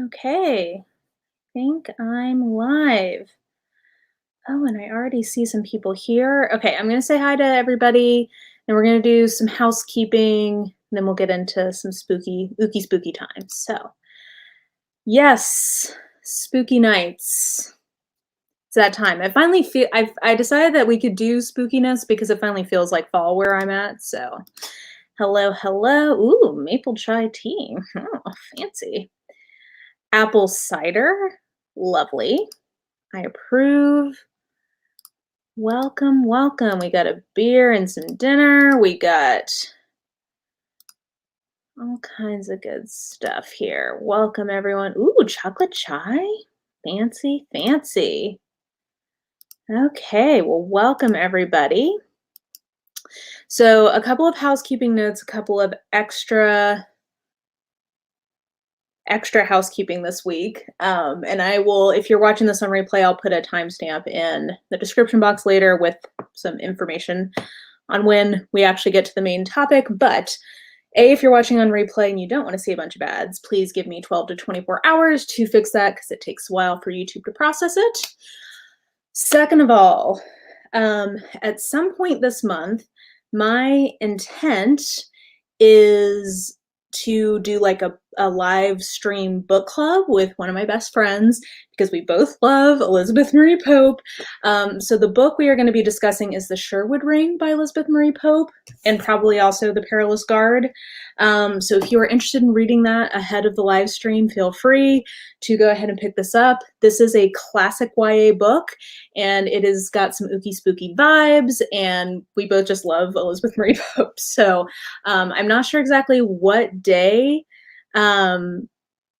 Okay, think I'm live. Oh, and I already see some people here. Okay, I'm gonna say hi to everybody, and we're gonna do some housekeeping, and then we'll get into some ooky spooky times. So, yes, spooky nights. It's that time. I decided that we could do spookiness because it finally feels like fall where I'm at. So, hello, hello. Ooh, maple chai tea. Oh, fancy. Apple cider. Lovely. I approve. Welcome, welcome. We got a beer and some dinner. We got all kinds of good stuff here. Welcome, everyone. Ooh, chocolate chai? Fancy, fancy. Okay, well, welcome, everybody. So, a couple of housekeeping notes, a couple of extra housekeeping this week. And I will, if you're watching this on replay, I'll put a timestamp in the description box later with some information on when we actually get to the main topic. But if you're watching on replay and you don't want to see a bunch of ads, please give me 12 to 24 hours to fix that because it takes a while for YouTube to process it. Second of all, at some point this month, my intent is to do like a live stream book club with one of my best friends because we both love Elizabeth Marie Pope. So the book we are going to be discussing is The Sherwood Ring by Elizabeth Marie Pope, and probably also The Perilous Guard. So if you are interested in reading that ahead of the live stream, feel free to go ahead and pick this up. This is a classic YA book, and it has got some ooky spooky vibes, and we both just love Elizabeth Marie Pope. So I'm not sure exactly what day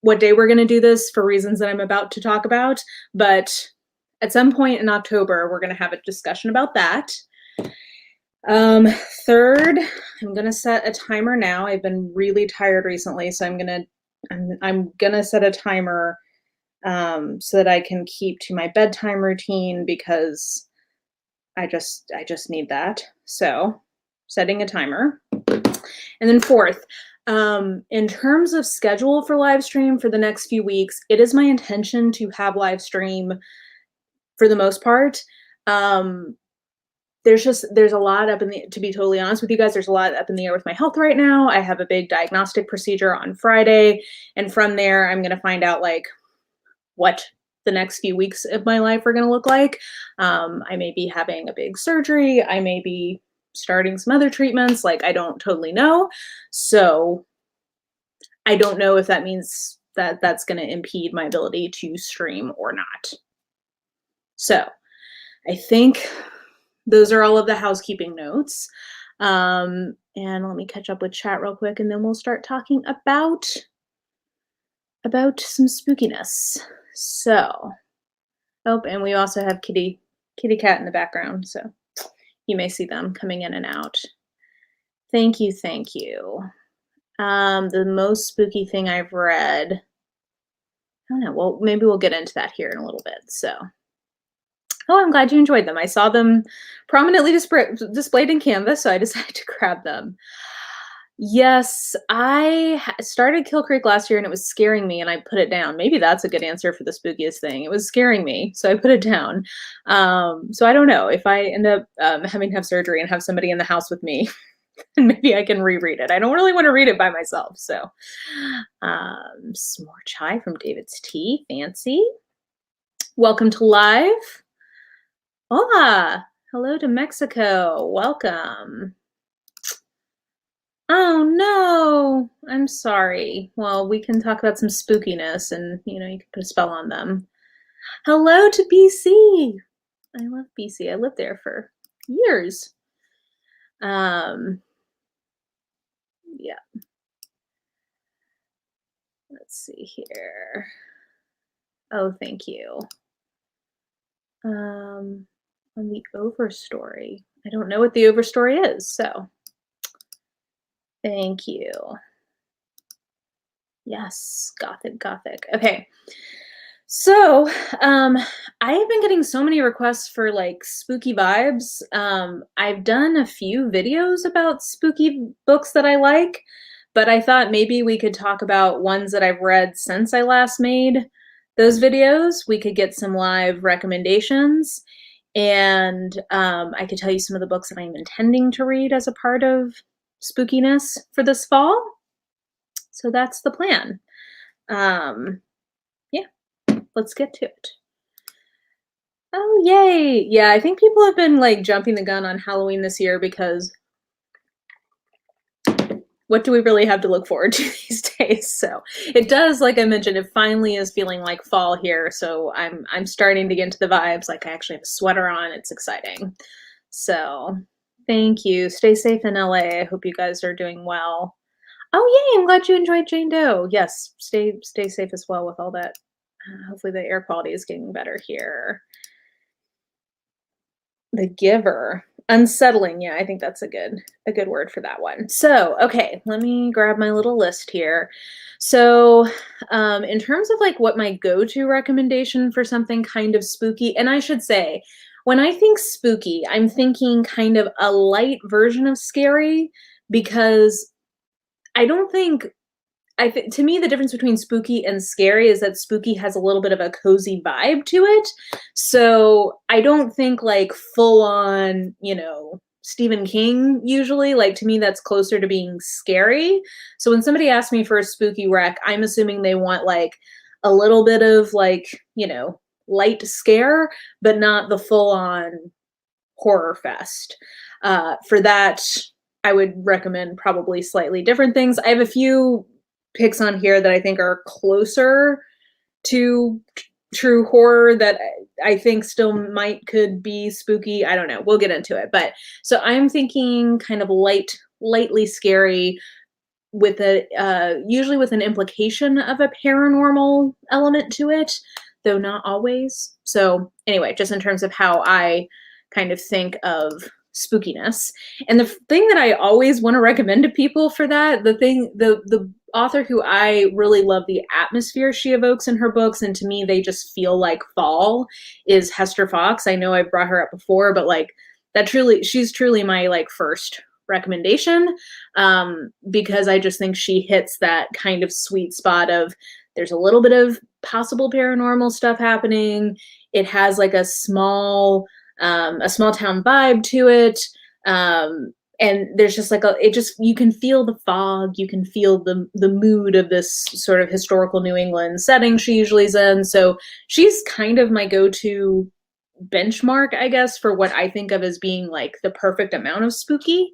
we're going to do this for reasons that I'm about to talk about, but at some point in October, we're going to have a discussion about that. Third, I'm going to set a timer now. I've been really tired recently, so I'm going to set a timer so that I can keep to my bedtime routine because I just need that. So, setting a timer. And then fourth, in terms of schedule for live stream for the next few weeks, it is my intention to have live stream for the most part. There's a lot up in the, to be totally honest with you guys, there's a lot up in the air with my health right now. I have a big diagnostic procedure on Friday, and from there, I'm going to find out like what the next few weeks of my life are going to look like. I may be having a big surgery. I may be starting some other treatments. Like, I don't totally know. So I don't know if that means that that's going to impede my ability to stream or not. So I think those are all of the housekeeping notes. And let me catch up with chat real quick, and then we'll start talking about some spookiness. So, oh, and we also have kitty cat in the background, so you may see them coming in and out. Thank you, thank you. The most spooky thing I've read, I don't know, well, maybe we'll get into that here in a little bit, so. Oh, I'm glad you enjoyed them. I saw them prominently displayed in Canvas, so I decided to grab them. Yes, I started Kill Creek last year and it was scaring me and I put it down. Maybe that's a good answer for the spookiest thing. It was scaring me, so I put it down. So I don't know if I end up having to have surgery and have somebody in the house with me, and maybe I can reread it. I don't really want to read it by myself. So some more chai from David's Tea. Fancy. Welcome to live. Hola. Hello to Mexico. Welcome. Oh no, I'm sorry. Well, we can talk about some spookiness and, you can put a spell on them. Hello to BC. I love BC. I lived there for years. Yeah. Let's see here. Oh, thank you. On the overstory. I don't know what the overstory is, so thank you. Yes, gothic. Okay. So, I have been getting so many requests for like spooky vibes. I've done a few videos about spooky books that I like, but I thought maybe we could talk about ones that I've read since I last made those videos. We could get some live recommendations, and I could tell you some of the books that I'm intending to read as a part of spookiness for this fall. So that's the plan. Yeah, let's get to it. Oh, yay. Yeah, I think people have been like jumping the gun on Halloween this year because what do we really have to look forward to these days? So it does, like I mentioned, it finally is feeling like fall here. So I'm starting to get into the vibes. Like I actually have a sweater on. It's exciting. So thank you. Stay safe in LA. I hope you guys are doing well. Oh yay, I'm glad you enjoyed Jane Doe. Yes, stay safe as well with all that. Hopefully the air quality is getting better here. The Giver. Unsettling. Yeah, I think that's a good word for that one. So, okay, let me grab my little list here. So, in terms of like what my go-to recommendation for something kind of spooky, and I should say, when I think spooky, I'm thinking kind of a light version of scary because I don't think to me, the difference between spooky and scary is that spooky has a little bit of a cozy vibe to it. So I don't think like full on, Stephen King usually. Like to me, that's closer to being scary. So when somebody asks me for a spooky rec, I'm assuming they want like a little bit of like, light scare, but not the full on horror fest. For that, I would recommend probably slightly different things. I have a few picks on here that I think are closer to true horror that I think still could be spooky. I don't know. We'll get into it. But so I'm thinking kind of lightly scary with usually with an implication of a paranormal element to it, though not always. So anyway, just in terms of how I kind of think of spookiness. And the thing that I always want to recommend to people for that, the author who I really love the atmosphere she evokes in her books, and to me they just feel like fall, is Hester Fox. I know I've brought her up before, but like she's truly my like first recommendation, because I just think she hits that kind of sweet spot of there's a little bit of possible paranormal stuff happening. It has like a small town vibe to it. And there's just like you can feel the fog, you can feel the mood of this sort of historical New England setting she usually is in. So she's kind of my go-to benchmark, I guess, for what I think of as being like the perfect amount of spooky.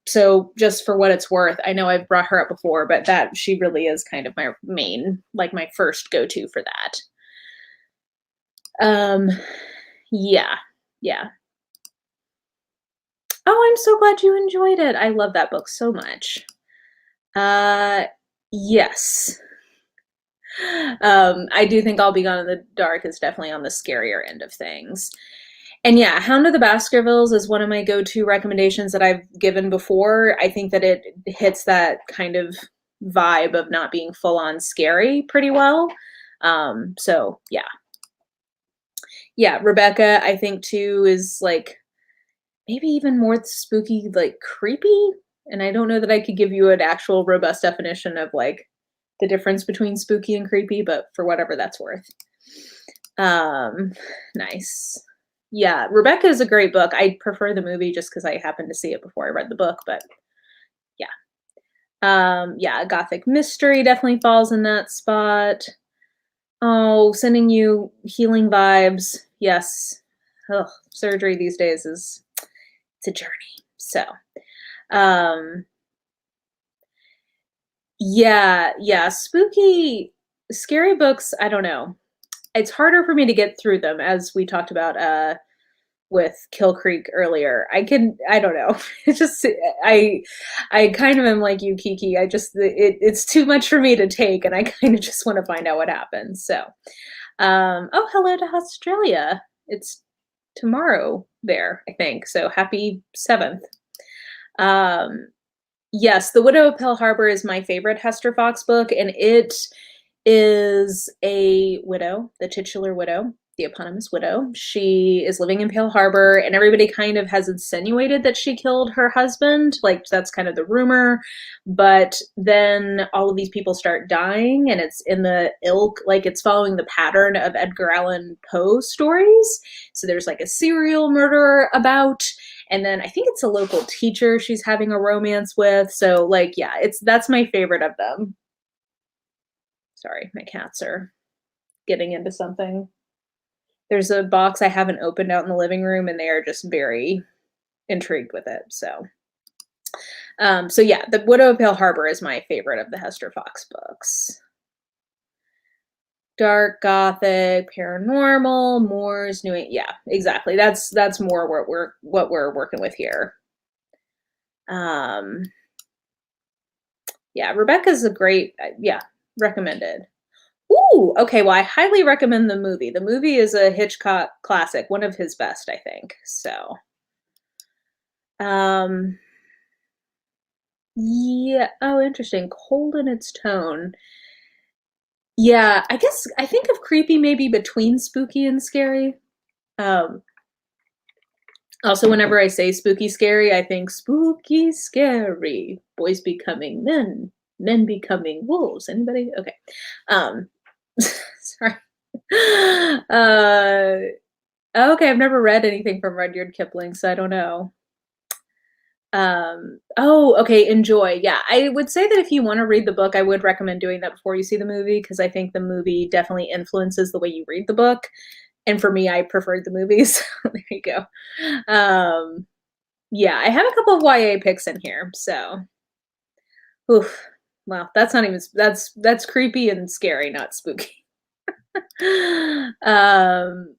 So just for what it's worth, I know I've brought her up before, but that she really is kind of my main, like my first go-to for that. Yeah. Oh, I'm so glad you enjoyed it. I love that book so much. Yes. I do think I'll Be Gone in the Dark is definitely on the scarier end of things. And yeah, Hound of the Baskervilles is one of my go-to recommendations that I've given before. I think that it hits that kind of vibe of not being full-on scary pretty well. So yeah. Yeah, Rebecca, I think too, is like maybe even more spooky, like creepy. And I don't know that I could give you an actual robust definition of like the difference between spooky and creepy, but for whatever that's worth. Nice. Yeah, Rebecca is a great book. I prefer the movie just because I happened to see it before I read the book, but yeah. Yeah, Gothic Mystery definitely falls in that spot. Oh, sending you healing vibes. Yes. Ugh, surgery these days it's a journey. So, yeah, scary books, I don't know. It's harder for me to get through them, as we talked about with Kill Creek earlier. I don't know. It's just I kind of am like you, Kiki. It's too much for me to take, and I kind of just want to find out what happens. So, oh, hello to Australia. It's tomorrow there, I think. So happy 7th. Yes, The Widow of Pearl Harbor is my favorite Hester Fox book, and it is a widow, the titular widow, the eponymous widow. She is living in Pale Harbor, and everybody kind of has insinuated that she killed her husband. Like, that's kind of the rumor. But then all of these people start dying, and it's in the ilk, like, it's following the pattern of Edgar Allan Poe stories. So there's like a serial murderer about, and then I think it's a local teacher she's having a romance with. So, like, yeah, that's my favorite of them. Sorry, my cats are getting into something. There's a box I haven't opened out in the living room, and they are just very intrigued with it. So yeah, The Widow of Pale Harbor is my favorite of the Hester Fox books. Dark, gothic, paranormal, Moors, New England. Yeah, exactly. That's more what we're working with here. Yeah, Rebecca's a great, yeah, recommended. Ooh, okay. Well, I highly recommend the movie. The movie is a Hitchcock classic, one of his best, I think. So, um, yeah. Oh, interesting. Cold in its tone. Yeah, I guess I think of creepy maybe between spooky and scary. Um, Also, whenever I say spooky scary, I think spooky scary. Boys becoming men, men becoming wolves. Anybody? Okay. Um, sorry. Uh, okay, I've never read anything from Rudyard Kipling, so I don't know. Oh, okay, enjoy. Yeah, I would say that if you want to read the book, I would recommend doing that before you see the movie because I think the movie definitely influences the way you read the book. And for me, I preferred the movies. There you go. Um, yeah, I have a couple of YA picks in here, so oof. Well, that's not even that's creepy and scary, not spooky. um,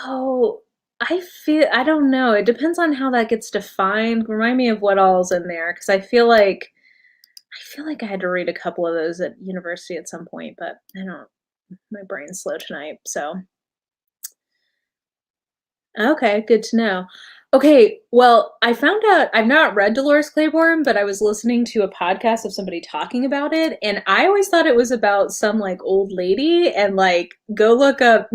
oh, I don't know. It depends on how that gets defined. Remind me of what all's in there, because I feel like I had to read a couple of those at university at some point, but I don't. My brain's slow tonight, so okay, good to know. Okay, well, I found out I've not read Dolores Claiborne, but I was listening to a podcast of somebody talking about it, and I always thought it was about some like old lady, and like go look up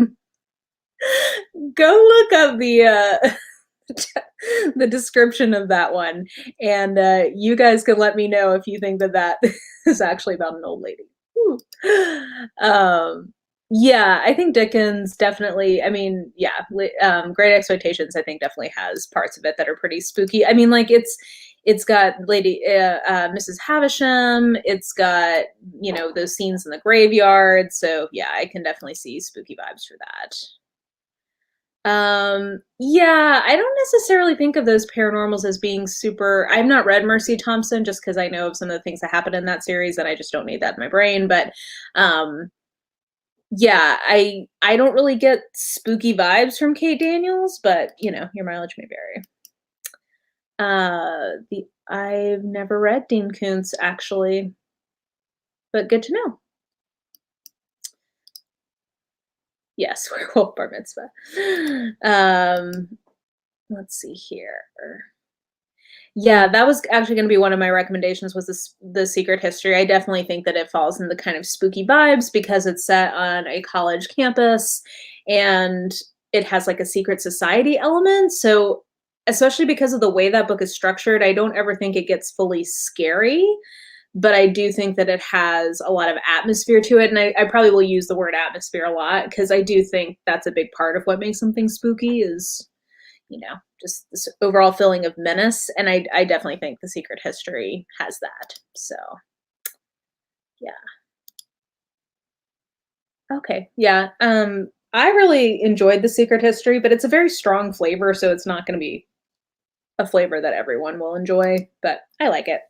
the description of that one, and you guys can let me know if you think that that is actually about an old lady. Ooh. Um, yeah, I think Dickens definitely. I mean, yeah, Great Expectations. I think definitely has parts of it that are pretty spooky. I mean, like it's got Lady Mrs. Havisham. It's got those scenes in the graveyard. So yeah, I can definitely see spooky vibes for that. Yeah, I don't necessarily think of those paranormals as being super. I've not read Mercy Thompson just because I know of some of the things that happen in that series and I just don't need that in my brain. But um, yeah, I don't really get spooky vibes from Kate Daniels, but your mileage may vary. The I've never read Dean Koontz actually, but good to know. Yes, Werewolf Bar Mitzvah. Let's see here. Yeah, that was actually going to be one of my recommendations was the Secret History. I definitely think that it falls in the kind of spooky vibes because it's set on a college campus and it has like a secret society element. So, especially because of the way that book is structured, I don't ever think it gets fully scary, but I do think that it has a lot of atmosphere to it. And I probably will use the word atmosphere a lot because I do think that's a big part of what makes something spooky is just this overall feeling of menace. And I definitely think The Secret History has that. So, yeah. Okay. Yeah. I really enjoyed The Secret History, but it's a very strong flavor, so it's not going to be a flavor that everyone will enjoy, but I like it.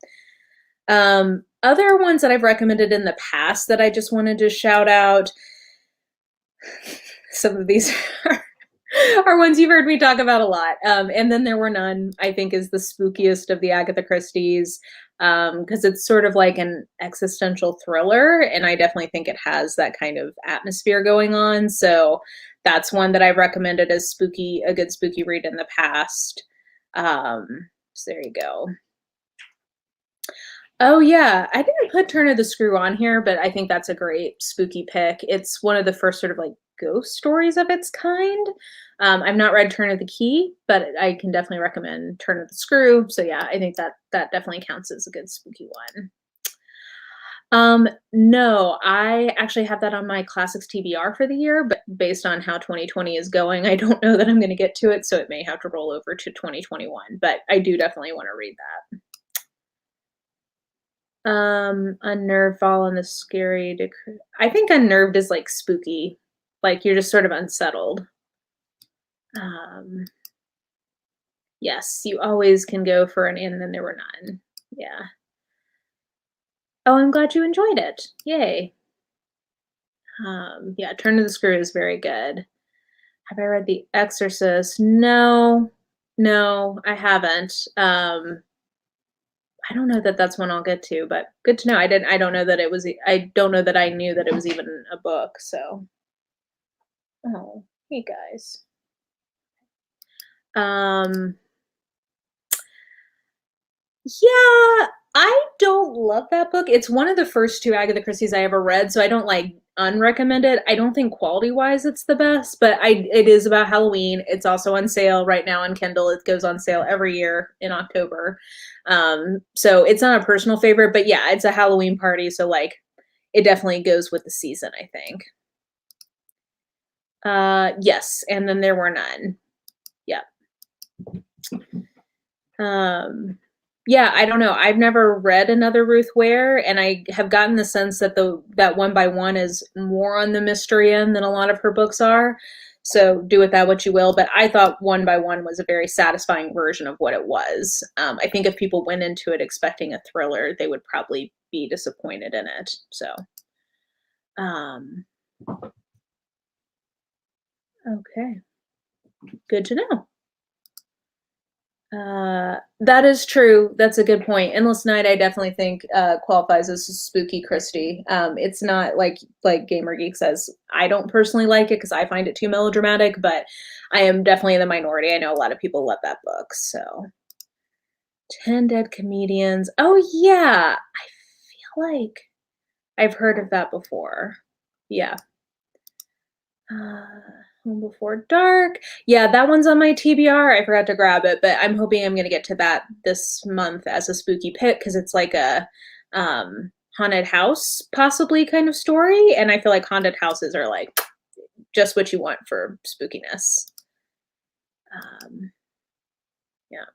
Other ones that I've recommended in the past that I just wanted to shout out, some of these are ones you've heard me talk about a lot. And Then There Were None, I think, is the spookiest of the Agatha Christie's because it's sort of like an existential thriller. And I definitely think it has that kind of atmosphere going on. So that's one that I've recommended as a good spooky read in the past. So there you go. Oh yeah, I didn't put Turn of the Screw on here, but I think that's a great spooky pick. It's one of the first sort of like ghost stories of its kind. I've not read Turn of the Key, but I can definitely recommend Turn of the Screw. So yeah, I think that definitely counts as a good spooky one. No, I actually have that on my classics TBR for the year, but based on how 2020 is going, I don't know that I'm going to get to it, so it may have to roll over to 2021, but I do definitely want to read that. Unnerved, Fall and the Scary I think Unnerved is like spooky. Like you're just sort of unsettled. Um, yes, you always can go for an and then there were none. Yeah. Oh, I'm glad you enjoyed it. Yay. Yeah, Turn of the Screw is very good. Have I read The Exorcist? No. No, I haven't. I don't know that that's one I'll get to, but good to know. I don't know that it was I don't know that I knew that it was even a book, so. Oh, hey guys. Um, yeah, I don't love that book. It's one of the first two Agatha Christie's I ever read, so I don't like unrecommend it. I don't think quality wise it's the best, but it is about Halloween. It's also on sale right now on Kindle. It goes on sale every year in October. So it's not a personal favorite, but yeah, it's a Halloween party, so like it definitely goes with the season, I think. Yes, and then there were none. Yeah. Um, yeah, I don't know. I've never read another Ruth Ware, and I have gotten the sense that the that One by One is more on the mystery end than a lot of her books are. So do with that what you will. But I thought One by One was a very satisfying version of what it was. I think if people went into it expecting a thriller, they would probably be disappointed in it. So, um, okay, good to know. That is true. That's a good point. Endless Night, I definitely think qualifies as a spooky Christie. It's not like Gamer Geek says. I don't personally like it because I find it too melodramatic, but I am definitely in the minority. I know a lot of people love that book. So, 10 Dead Comedians. Oh yeah, I feel like I've heard of that before. Yeah. Uh, Home Before Dark. Yeah, that one's on my TBR. I forgot to grab it, but I'm hoping I'm gonna get to that this month as a spooky pick because it's like a haunted house possibly kind of story, and I feel like haunted houses are like just what you want for spookiness. Um, yeah.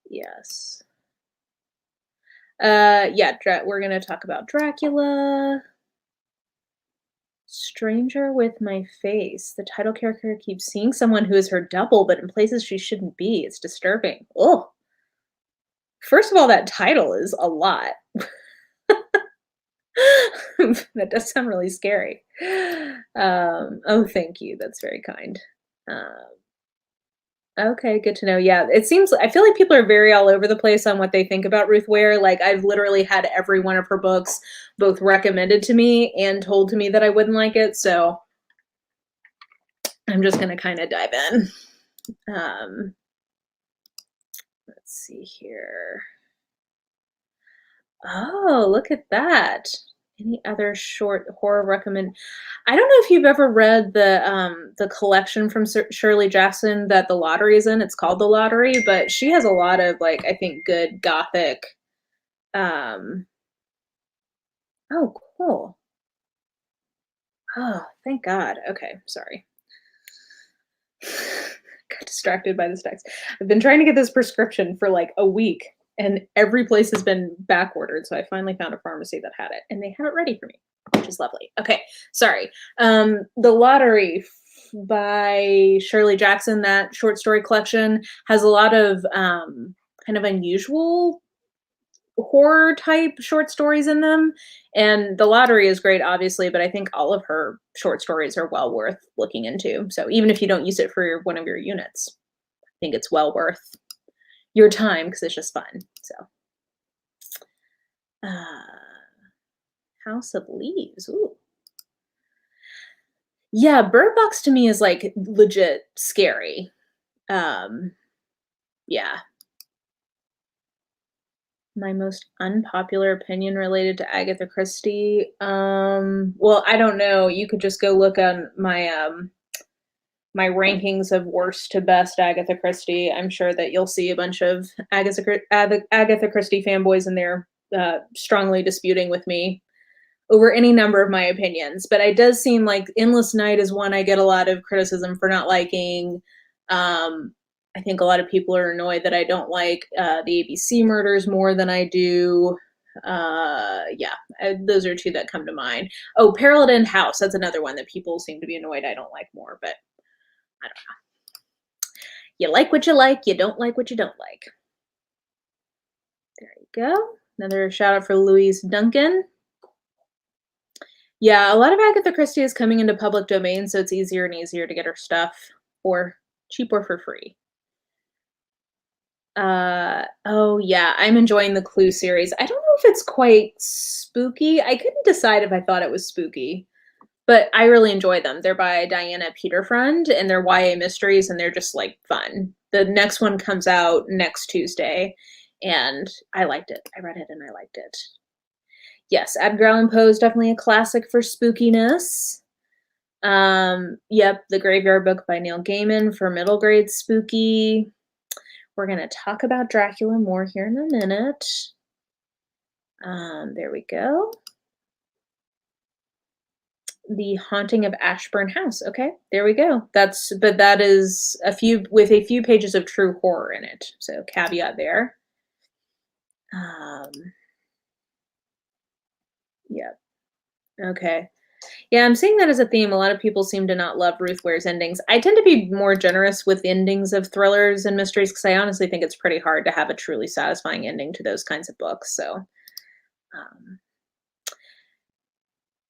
Yes. Yeah, we're gonna talk about Dracula. Stranger with My Face. The title character keeps seeing someone who is her double, but in places she shouldn't be. It's disturbing. Oh, first of all, that title is a lot. That does sound really scary. Oh, thank you. That's very kind. Um, okay, good to know. Yeah, it seems I feel like people are very all over the place on what they think about Ruth Ware. Like I've literally had every one of her books both recommended to me and told to me that I wouldn't like it. So I'm just gonna kind of dive in. Um, let's see here. Oh, look at that. Any other short horror recommend? I don't know if you've ever read the collection from Shirley Jackson that The Lottery is in. It's called The Lottery, but she has a lot of like I think good gothic. Um, oh, cool. Oh, thank God. Okay, sorry. Got distracted by this text. I've been trying to get this prescription for like a week, and every place has been back ordered. So I finally found a pharmacy that had it, and they have it ready for me, which is lovely. Okay, sorry. The Lottery by Shirley Jackson, that short story collection, has a lot of kind of unusual horror type short stories in them. And The Lottery is great, obviously, but I think all of her short stories are well worth looking into. So even if you don't use it for one of your units, I think it's well worth your time because it's just fun. So, House of Leaves. Ooh. Yeah, Bird Box to me is like legit scary. Um, yeah. My most unpopular opinion related to Agatha Christie? Well, I don't know. You could just go look on my rankings of worst to best Agatha Christie. I'm sure that you'll see a bunch of Agatha Christie fanboys in there strongly disputing with me over any number of my opinions. But it does seem like Endless Night is one I get a lot of criticism for not liking. Um, I think a lot of people are annoyed that I don't like the ABC murders more than I do. Yeah, those are two that come to mind. Oh, Peril at End House. That's another one that people seem to be annoyed I don't like more, but I don't know. You like what you like, you don't like what you don't like. There you go. Another shout out for Louise Duncan. Yeah, a lot of Agatha Christie is coming into public domain, so it's easier and easier to get her stuff for cheap or for free. Oh yeah, I'm enjoying the Clue series. I don't know if it's quite spooky. I couldn't decide if I thought it was spooky, but I really enjoy them. They're by Diana Peterfriend and they're YA mysteries and they're just like fun. The next one comes out next Tuesday and I liked it. I read it and I liked it. Yes, Edgar Allan Poe is definitely a classic for spookiness. Yep, The Graveyard Book by Neil Gaiman for middle grade spooky. We're going to talk about Dracula more here in a minute. There we go. The Haunting of Ashburn House. Okay, there we go. That is with a few pages of true horror in it. So caveat there. Yep. Okay. Yeah, I'm seeing that as a theme. A lot of people seem to not love Ruth Ware's endings. I tend to be more generous with endings of thrillers and mysteries because I honestly think it's pretty hard to have a truly satisfying ending to those kinds of books. So, um,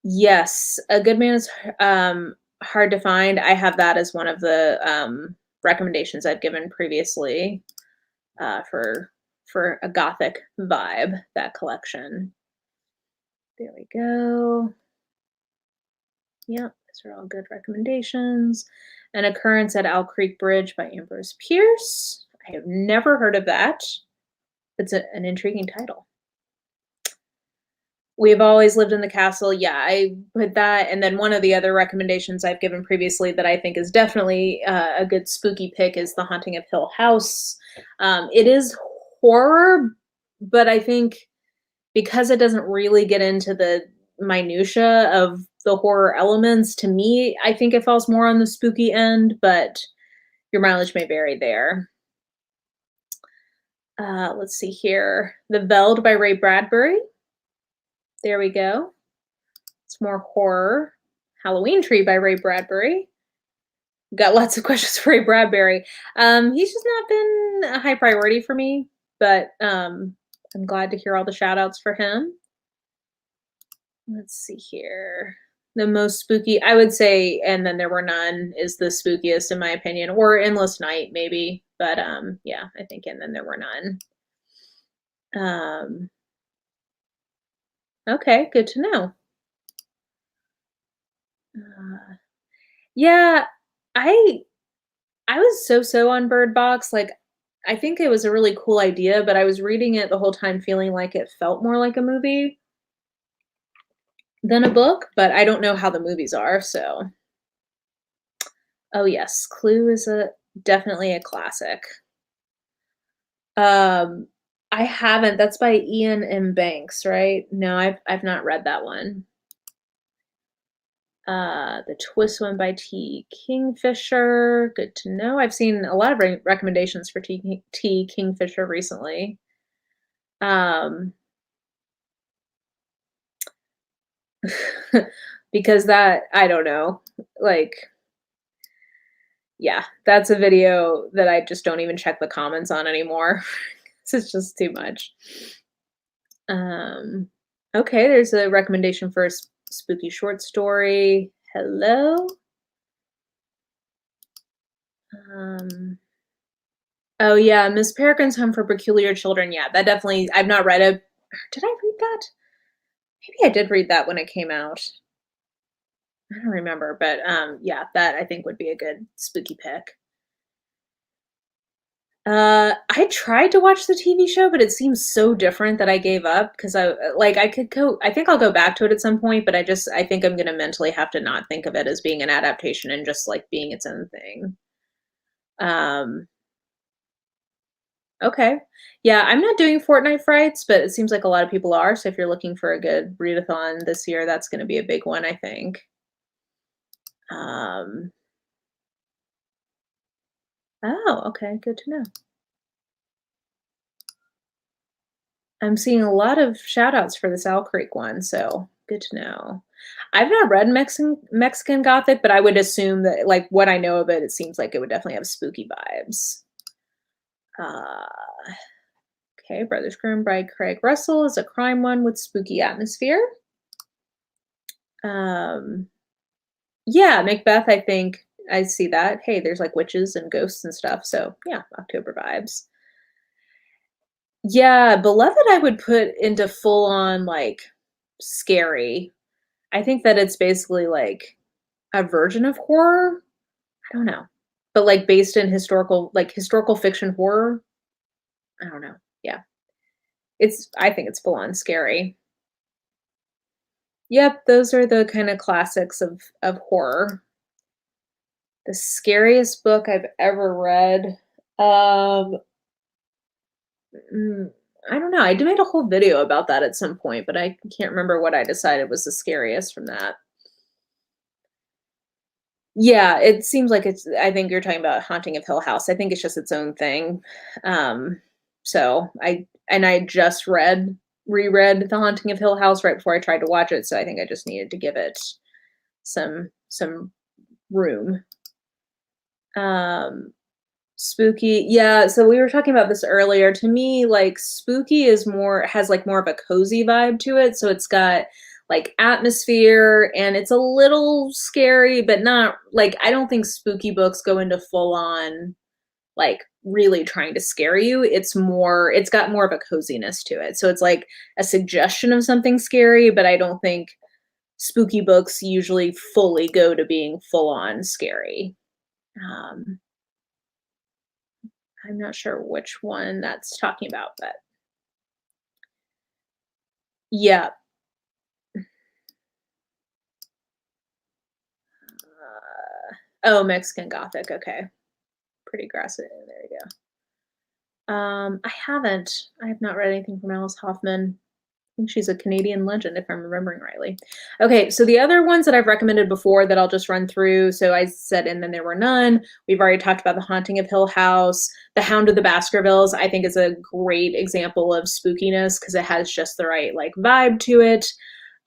yes, A Good Man is hard to find. I have that as one of the recommendations I've given previously for a gothic vibe. That collection. There we go. Yep, those are all good recommendations. An Occurrence at Owl Creek Bridge by Ambrose Pierce. I have never heard of that. It's an intriguing title. We've Always Lived in the Castle. Yeah, I put that. And then one of the other recommendations I've given previously that I think is definitely a good spooky pick is The Haunting of Hill House. It is horror, but I think because it doesn't really get into the minutia of the horror elements, to me, I think it falls more on the spooky end, but your mileage may vary there. Let's see here. The Veld by Ray Bradbury. There we go. It's more horror. Halloween Tree by Ray Bradbury. Got lots of questions for Ray Bradbury. He's just not been a high priority for me, but I'm glad to hear all the shout outs for him. Let's see here. The most spooky, I would say, And Then There Were None is the spookiest in my opinion, or Endless Night maybe, but yeah, I think And Then There Were None. Okay, good to know. Yeah, I I was so on Bird Box. Like, I think it was a really cool idea, but I was reading it the whole time feeling like it felt more like a movie than a book, but I don't know how the movies are, so. Oh yes, Clue is definitely a classic. Um, I haven't. That's by Ian M. Banks, right? No, I've not read that one. The Twist one by T. Kingfisher. Good to know. I've seen a lot of recommendations for T. Kingfisher recently. Because that, I don't know, like, yeah, that's a video that I just don't even check the comments on anymore. It's just too much. Okay, there's a recommendation for a spooky short story. Hello. Oh yeah, Miss Peregrine's Home for Peculiar Children. Yeah, that definitely. I've not read it. Did I read that? Maybe I did read that when it came out. I don't remember, but yeah, that I think would be a good spooky pick. I tried to watch the TV show, but it seems so different that I gave up because I could go, I think I'll go back to it at some point, but I think I'm gonna mentally have to not think of it as being an adaptation and just like being its own thing. Um, okay. Yeah, I'm not doing Fortnite Frights, but it seems like a lot of people are. So if you're looking for a good readathon this year, that's gonna be a big one, I think. Um, oh, okay, good to know. I'm seeing a lot of shout outs for this Owl Creek one, so good to know. I've not read Mexican Gothic, but I would assume that, like, what I know of it, it seems like it would definitely have spooky vibes. Uh, okay, Brothers Grimm by Craig Russell is a crime one with spooky atmosphere. Um, yeah, Macbeth, I think I see that. Hey, there's like witches and ghosts and stuff, so yeah, October vibes. Yeah, Beloved I would put into full on like scary. I think that it's basically like a version of horror. I don't know. But like based in historical fiction horror. I don't know. Yeah. I think it's full on scary. Yep, those are the kind of classics of horror. The scariest book I've ever read. Um mm, I don't know. I made a whole video about that at some point, but I can't remember what I decided was the scariest from that. Yeah, it seems like I think you're talking about Haunting of Hill House. I think it's just its own thing. Um, so I just reread The Haunting of Hill House right before I tried to watch it, so I think I just needed to give it some room. Um, Spooky. Yeah, so we were talking about this earlier. To me, like spooky has like more of a cozy vibe to it. So it's got like atmosphere and it's a little scary, but not like I don't think spooky books go into full on like really trying to scare you. It's got more of a coziness to it. So it's like a suggestion of something scary, but I don't think spooky books usually fully go to being full on scary. Um, I'm not sure which one that's talking about, but yeah. Oh, Mexican Gothic. Okay. Pretty aggressive. There you go. I have not read anything from Alice Hoffman. I think she's a Canadian legend, if I'm remembering rightly. Okay, so the other ones that I've recommended before that I'll just run through. So I said, and then there were none. We've already talked about The Haunting of Hill House. The Hound of the Baskervilles, I think, is a great example of spookiness because it has just the right like vibe to it.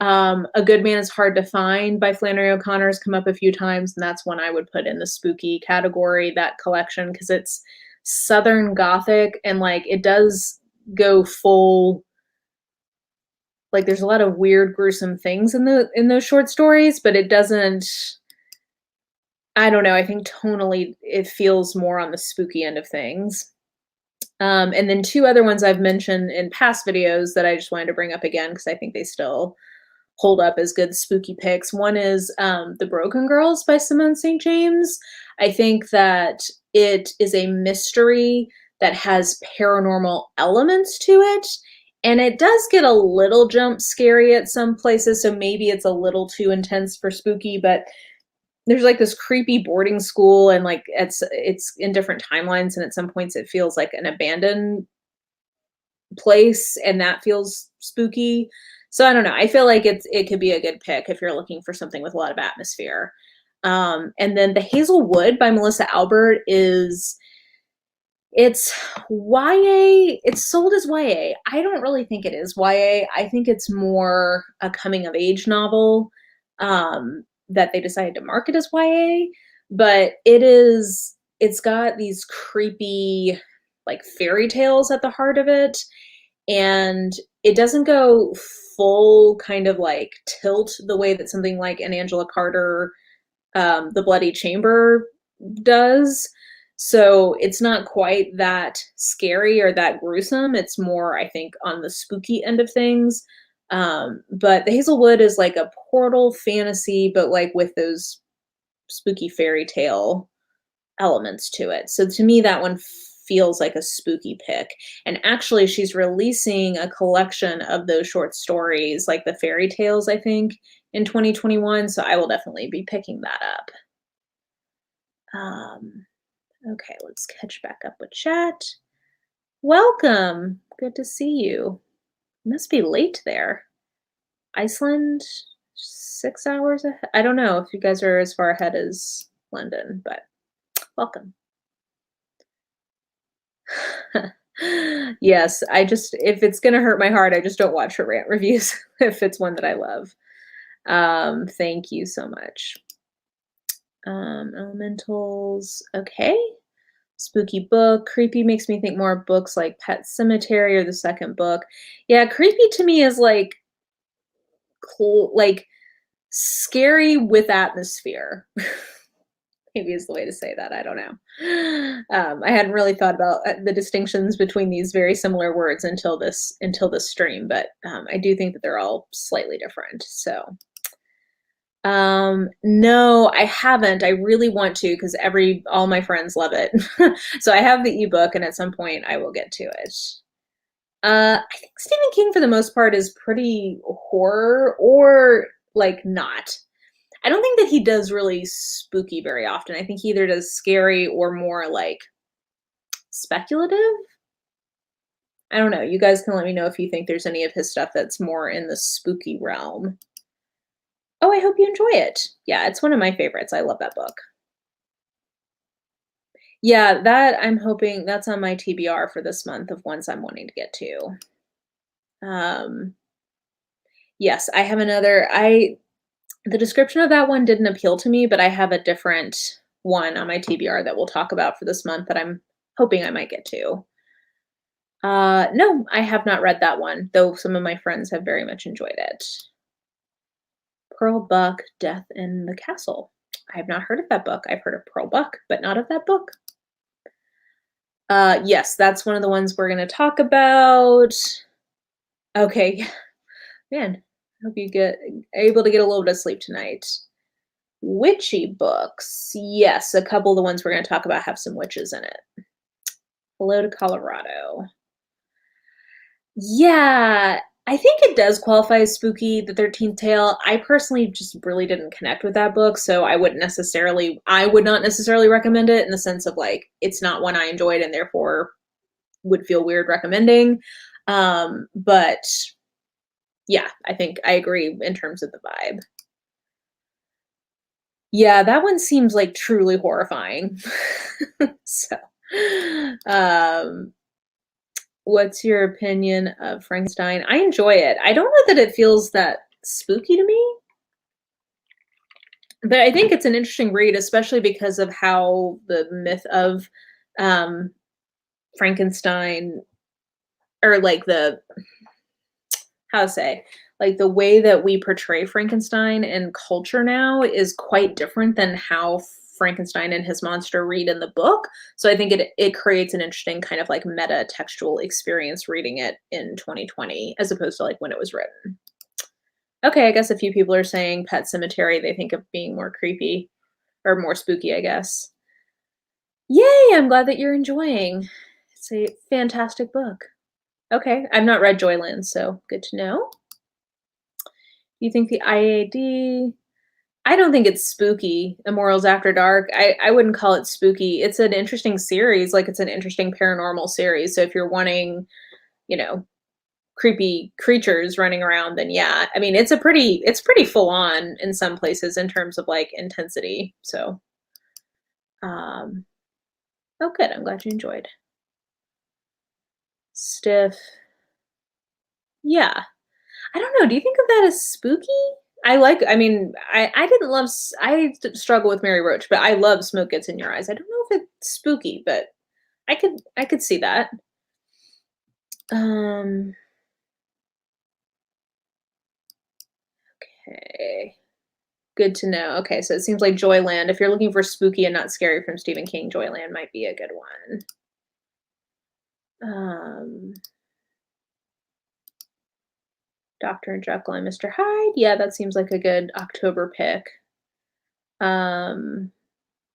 A Good Man is Hard to Find by Flannery O'Connor has come up a few times, and that's one I would put in the spooky category, that collection, because it's Southern Gothic and like it does go full like there's a lot of weird, gruesome things in those short stories, but it doesn't I don't know, I think tonally it feels more on the spooky end of things. And then two other ones I've mentioned in past videos that I just wanted to bring up again because I think they still hold up as good spooky picks. One is The Broken Girls by Simone St. James. I think that it is a mystery that has paranormal elements to it. And it does get a little jump scary at some places, so maybe it's a little too intense for spooky, but there's like this creepy boarding school and like it's in different timelines and at some points it feels like an abandoned place and that feels spooky. So I don't know. I feel like it could be a good pick if you're looking for something with a lot of atmosphere. And then The Hazelwood by Melissa Albert it's YA. It's sold as YA. I don't really think it is YA. I think it's more a coming of age novel that they decided to market as YA. But it's got these creepy like fairy tales at the heart of it and it doesn't go full kind of like tilt the way that something like an Angela Carter, The Bloody Chamber does. So it's not quite that scary or that gruesome. It's more, I think, on the spooky end of things. But The Hazelwood is like a portal fantasy, but like with those spooky fairy tale elements to it. So to me, that one feels like a spooky pick. And actually, she's releasing a collection of those short stories, like the fairy tales, I think, in 2021. So I will definitely be picking that up. Um, okay, let's catch back up with chat. Welcome. Good to see you. You must be late there. Iceland, 6 hours ahead. I don't know if you guys are as far ahead as London, but welcome. Yes, I just if it's gonna hurt my heart, I just don't watch her rant reviews if it's one that I love. Thank you so much. Elementals, okay. Spooky book. Creepy makes me think more of books like Pet Cemetery or the second book. Yeah, creepy to me is like cool, like scary with atmosphere. Maybe is the way to say that. I don't know. I hadn't really thought about the distinctions between these very similar words until this stream, but I do think that they're all slightly different. So, no, I haven't. I really want to because all my friends love it. So I have the ebook, and at some point I will get to it. I think Stephen King, for the most part, is pretty horror or like not. I don't think that he does really spooky very often. I think he either does scary or more like speculative. I don't know. You guys can let me know if you think there's any of his stuff that's more in the spooky realm. Oh, I hope you enjoy it. Yeah, it's one of my favorites. I love that book. Yeah, that I'm hoping that's on my TBR for this month of ones I'm wanting to get to. Yes, I have another. The description of that one didn't appeal to me, but I have a different one on my TBR that we'll talk about for this month that I'm hoping I might get to. No, I have not read that one, though some of my friends have very much enjoyed it. Pearl Buck, Death in the Castle. I have not heard of that book. I've heard of Pearl Buck, but not of that book. Yes, that's one of the ones we're going to talk about. Okay, man, hope you get able to get a little bit of sleep tonight. Witchy books. Yes, a couple of the ones we're going to talk about have some witches in it. Hello to Colorado. Yeah, I think it does qualify as spooky, The 13th Tale. I personally just really didn't connect with that book, so I would not necessarily recommend it in the sense of like, it's not one I enjoyed and therefore would feel weird recommending. But yeah, I think I agree in terms of the vibe. Yeah, that one seems like truly horrifying. So, what's your opinion of Frankenstein? I enjoy it. I don't know that it feels that spooky to me, but I think it's an interesting read, especially because of how the myth of um, Frankenstein, or like how to say, like the way that we portray Frankenstein in culture now is quite different than how Frankenstein and his monster read in the book. So I think it creates an interesting kind of like meta textual experience reading it in 2020 as opposed to like when it was written. Okay, I guess a few people are saying Pet Cemetery they think of being more creepy or more spooky, I guess. Yay, I'm glad that you're enjoying. It's a fantastic book. Okay, I've not read Joyland, so good to know. You think the IAD? I don't think it's spooky. Immortals After Dark. I wouldn't call it spooky. It's an interesting series. Like it's an interesting paranormal series. So if you're wanting, you know, creepy creatures running around, then yeah. I mean, it's pretty full on in some places in terms of like intensity. So, um, oh, good. I'm glad you enjoyed. Stiff. Yeah. I don't know. Do you think of that as spooky? I mean, I didn't love, struggle with Mary Roach, but I love Smoke Gets in Your Eyes. I don't know if it's spooky, but I could see that. Um, okay. Good to know. Okay, so it seems like Joyland, if you're looking for spooky and not scary from Stephen King, Joyland might be a good one. Dr. Jekyll and Mr. Hyde. Yeah, that seems like a good October pick.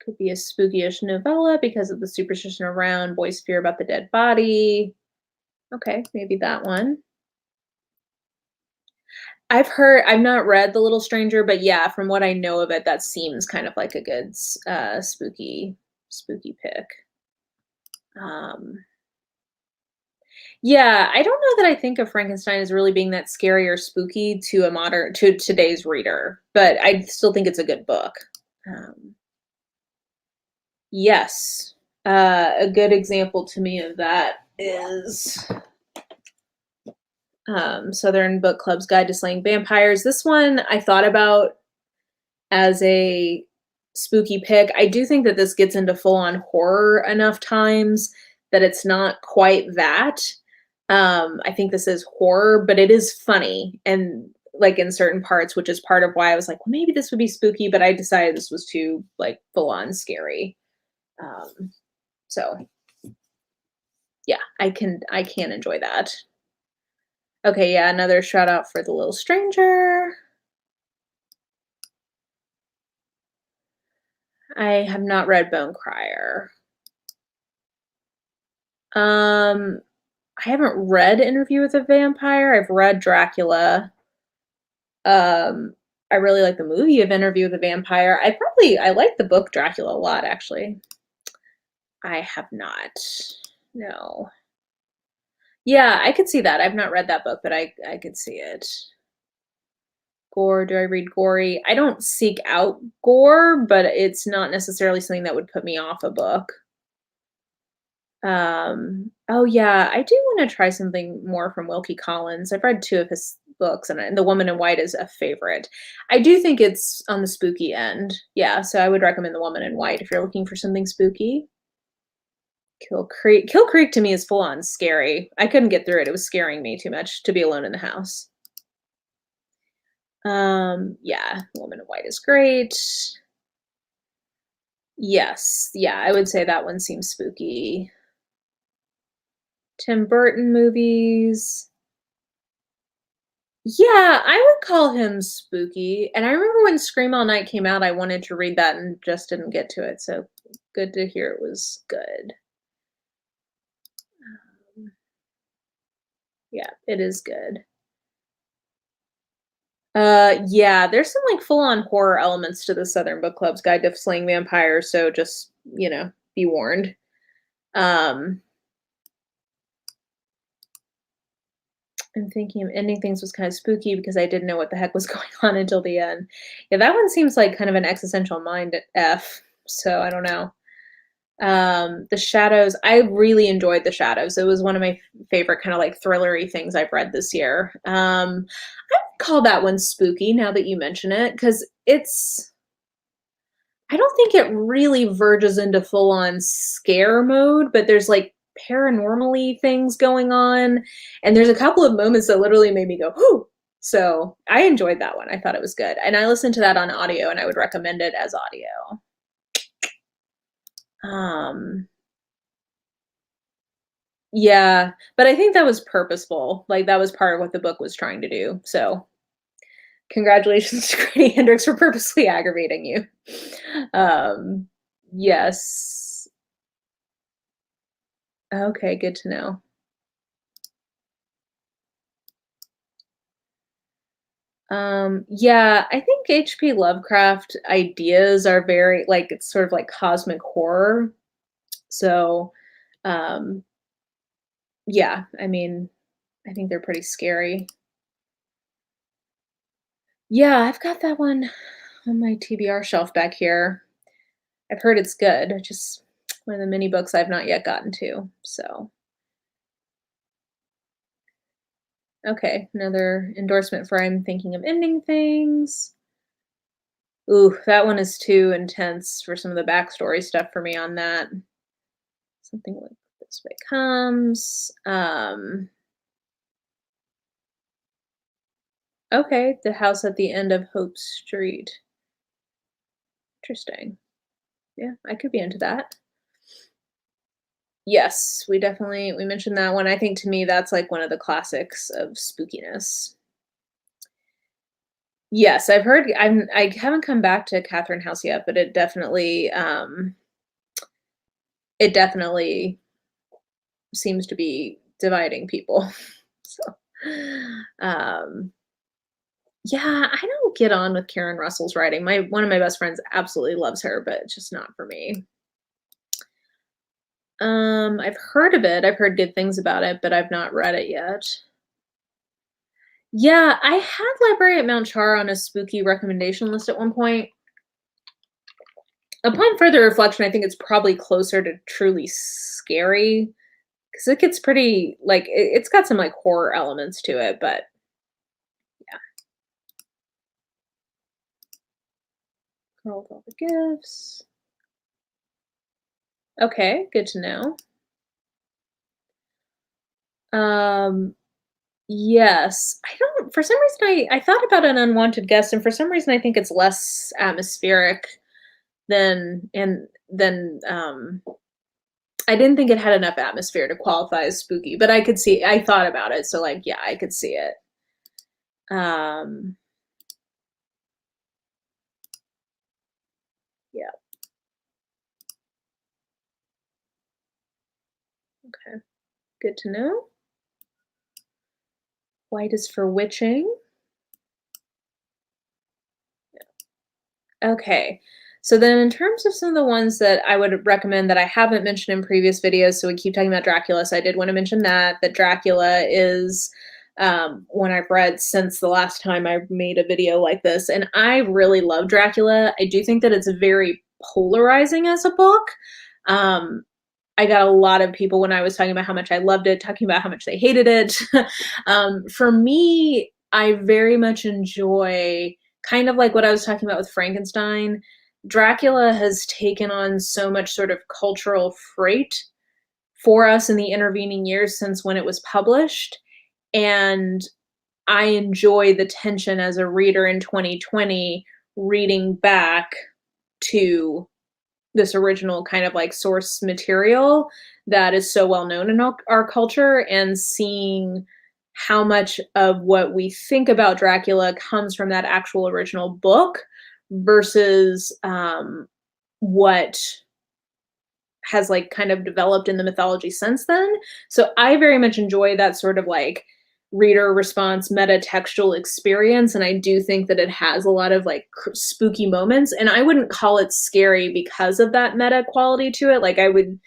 Could be a spooky-ish novella because of the superstition around boys' fear about the dead body. Okay, maybe that one. I've not read The Little Stranger, but yeah, from what I know of it, that seems kind of like a good spooky pick. Um, yeah, I don't know that I think of Frankenstein as really being that scary or spooky to today's reader, but I still think it's a good book. Um, yes, a good example to me of that is Southern Book Club's Guide to Slaying Vampires. This one I thought about as a spooky pick. I do think that this gets into full on horror enough times that it's not quite that. I think this is horror, but it is funny and like in certain parts, which is part of why I was like, well, maybe this would be spooky, but I decided this was too like full on scary. Um, so yeah, I can enjoy that. Okay, yeah, another shout out for The Little Stranger. I have not read Bone Crier. Um, I haven't read Interview with a Vampire. I've read Dracula. Um, I really like the movie of Interview with a Vampire. I like the book Dracula a lot, actually. I have not. No. Yeah, I could see that. I've not read that book, but I could see it. Gore, do I read gory? I don't seek out gore, but it's not necessarily something that would put me off a book. Oh yeah, I do want to try something more from Wilkie Collins. I've read two of his books, and The Woman in White is a favorite. I do think it's on the spooky end. Yeah, so I would recommend The Woman in White if you're looking for something spooky. Kill Creek. Kill Creek to me is full on scary. I couldn't get through it. It was scaring me too much to be alone in the house. Yeah, The Woman in White is great. Yes, yeah, I would say that one seems spooky. Tim Burton movies. Yeah, I would call him spooky, and I remember when Scream All Night came out, I wanted to read that and just didn't get to it, so good to hear it was good. Um, yeah, it is good. Yeah, there's some, like, full-on horror elements to the Southern Book Club's Guide to Slaying Vampires, so just, be warned. Um, I'm thinking of ending things was kinda spooky because I didn't know what the heck was going on until the end. Yeah, that one seems like kind of an existential mind F, so I don't know. The Shadows, I really enjoyed The Shadows. It was one of my favorite kind of like thrillery things I've read this year. I would call that one spooky now that you mention it because I don't think it really verges into full on scare mode, but there's like paranormally things going on. And there's a couple of moments that literally made me go, whoo. So I enjoyed that one. I thought it was good. And I listened to that on audio and I would recommend it as audio. Um, Yeah, but I think that was purposeful, like, that was part of what the book was trying to do, so congratulations to Grady Hendrix for purposely aggravating you. Um, yes. Okay, good to know. Yeah, I think HP Lovecraft ideas are very like, it's sort of like cosmic horror, so, um, yeah, I mean, I think they're pretty scary. Yeah, I've got that one on my TBR shelf back here. I've heard it's good. Just one of the mini books I've not yet gotten to. So, okay, another endorsement for I'm thinking of ending things. Ooh, that one is too intense for some of the backstory stuff for me on that. Something like this way comes. Okay, the house at the end of Hope Street. Interesting. Yeah, I could be into that. Yes, we mentioned that one. I think to me that's like one of the classics of spookiness. Yes, I've heard I haven't come back to Catherine House yet, but it definitely seems to be dividing people. So, um, yeah, I don't get on with Karen Russell's writing. My one of my best friends absolutely loves her, but it's just not for me. I've heard of it. I've heard good things about it, but I've not read it yet. Yeah, I had Library at Mount Char on a spooky recommendation list at one point. Upon further reflection, I think it's probably closer to truly scary because it gets pretty like it's got some like horror elements to it, but yeah. Girl with all the gifts. Okay, good to know. Um, yes. I don't for some reason I thought about an unwanted guest, and for some reason I think it's less atmospheric than I didn't think it had enough atmosphere to qualify as spooky, but I thought about it, so like yeah, I could see it. Um yeah, okay. Good to know. White is for witching. Okay. So then in terms of some of the ones that I would recommend that I haven't mentioned in previous videos, so we keep talking about Dracula, so I did want to mention that Dracula is one I've read since the last time I made a video like this, and I really love Dracula. I do think that it's very polarizing as a book. Um, I got a lot of people when I was talking about how much I loved it, talking about how much they hated it. For me, I very much enjoy kind of like what I was talking about with Frankenstein. Dracula has taken on so much sort of cultural freight for us in the intervening years since when it was published. And I enjoy the tension as a reader in 2020 reading back to this original kind of like source material that is so well known in our culture and seeing how much of what we think about Dracula comes from that actual original book versus what has like kind of developed in the mythology since then. So I very much enjoy that sort of like reader response meta textual experience, and I do think that it has a lot of like spooky moments, and I wouldn't call it scary because of that meta quality to it. Like I'm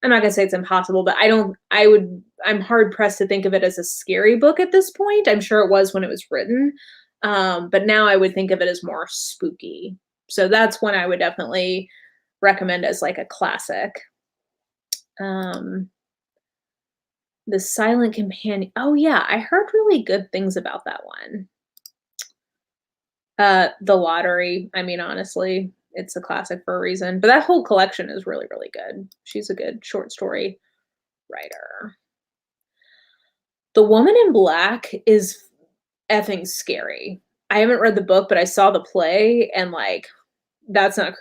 not going to say it's impossible, but I'm hard pressed to think of it as a scary book at this point. I'm sure it was when it was written. But now I would think of it as more spooky. So that's one I would definitely recommend as like a classic. Um, The Silent Companion. Oh yeah, I heard really good things about that one. The Lottery. I mean, honestly, it's a classic for a reason. But that whole collection is really, really good. She's a good short story writer. The Woman in Black is effing scary. I haven't read the book, but I saw the play, and like, that's not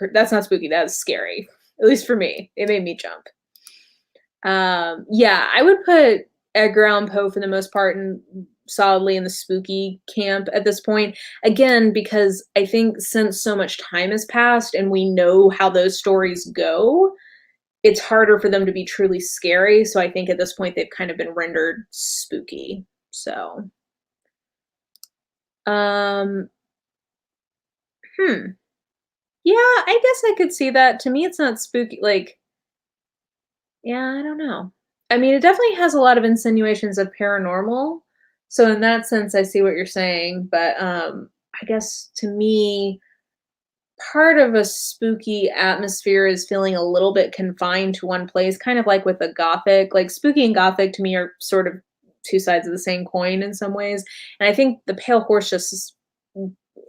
spooky. That's scary. At least for me, it made me jump. Yeah, I would put Edgar Allan Poe for the most part and solidly in the spooky camp at this point. Again, because I think since so much time has passed and we know how those stories go, it's harder for them to be truly scary. So I think at this point they've kind of been rendered spooky. So, um, hmm. Yeah, I guess I could see that. To me, it's not spooky. Like, yeah, I don't know. I mean, it definitely has a lot of insinuations of paranormal. So in that sense, I see what you're saying, but I guess to me, part of a spooky atmosphere is feeling a little bit confined to one place, kind of like with the gothic. Like spooky and gothic to me are sort of two sides of the same coin in some ways. And I think the pale horse just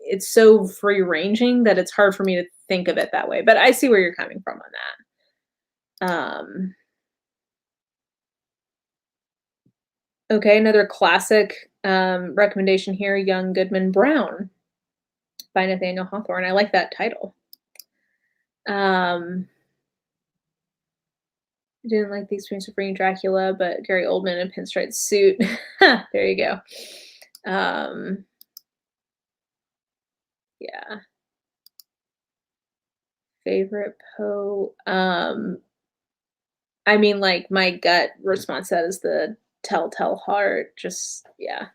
it's so free ranging that it's hard for me to think of it that way. But I see where you're coming from on that. Okay, another classic recommendation here, Young Goodman Brown by Nathaniel Hawthorne. I like that title. I didn't like the experience of bringing Dracula, but Gary Oldman in a pinstripe suit. There you go. Um, Yeah. Favorite Poe. I mean, like, my gut response to that is the Telltale Heart, just yeah.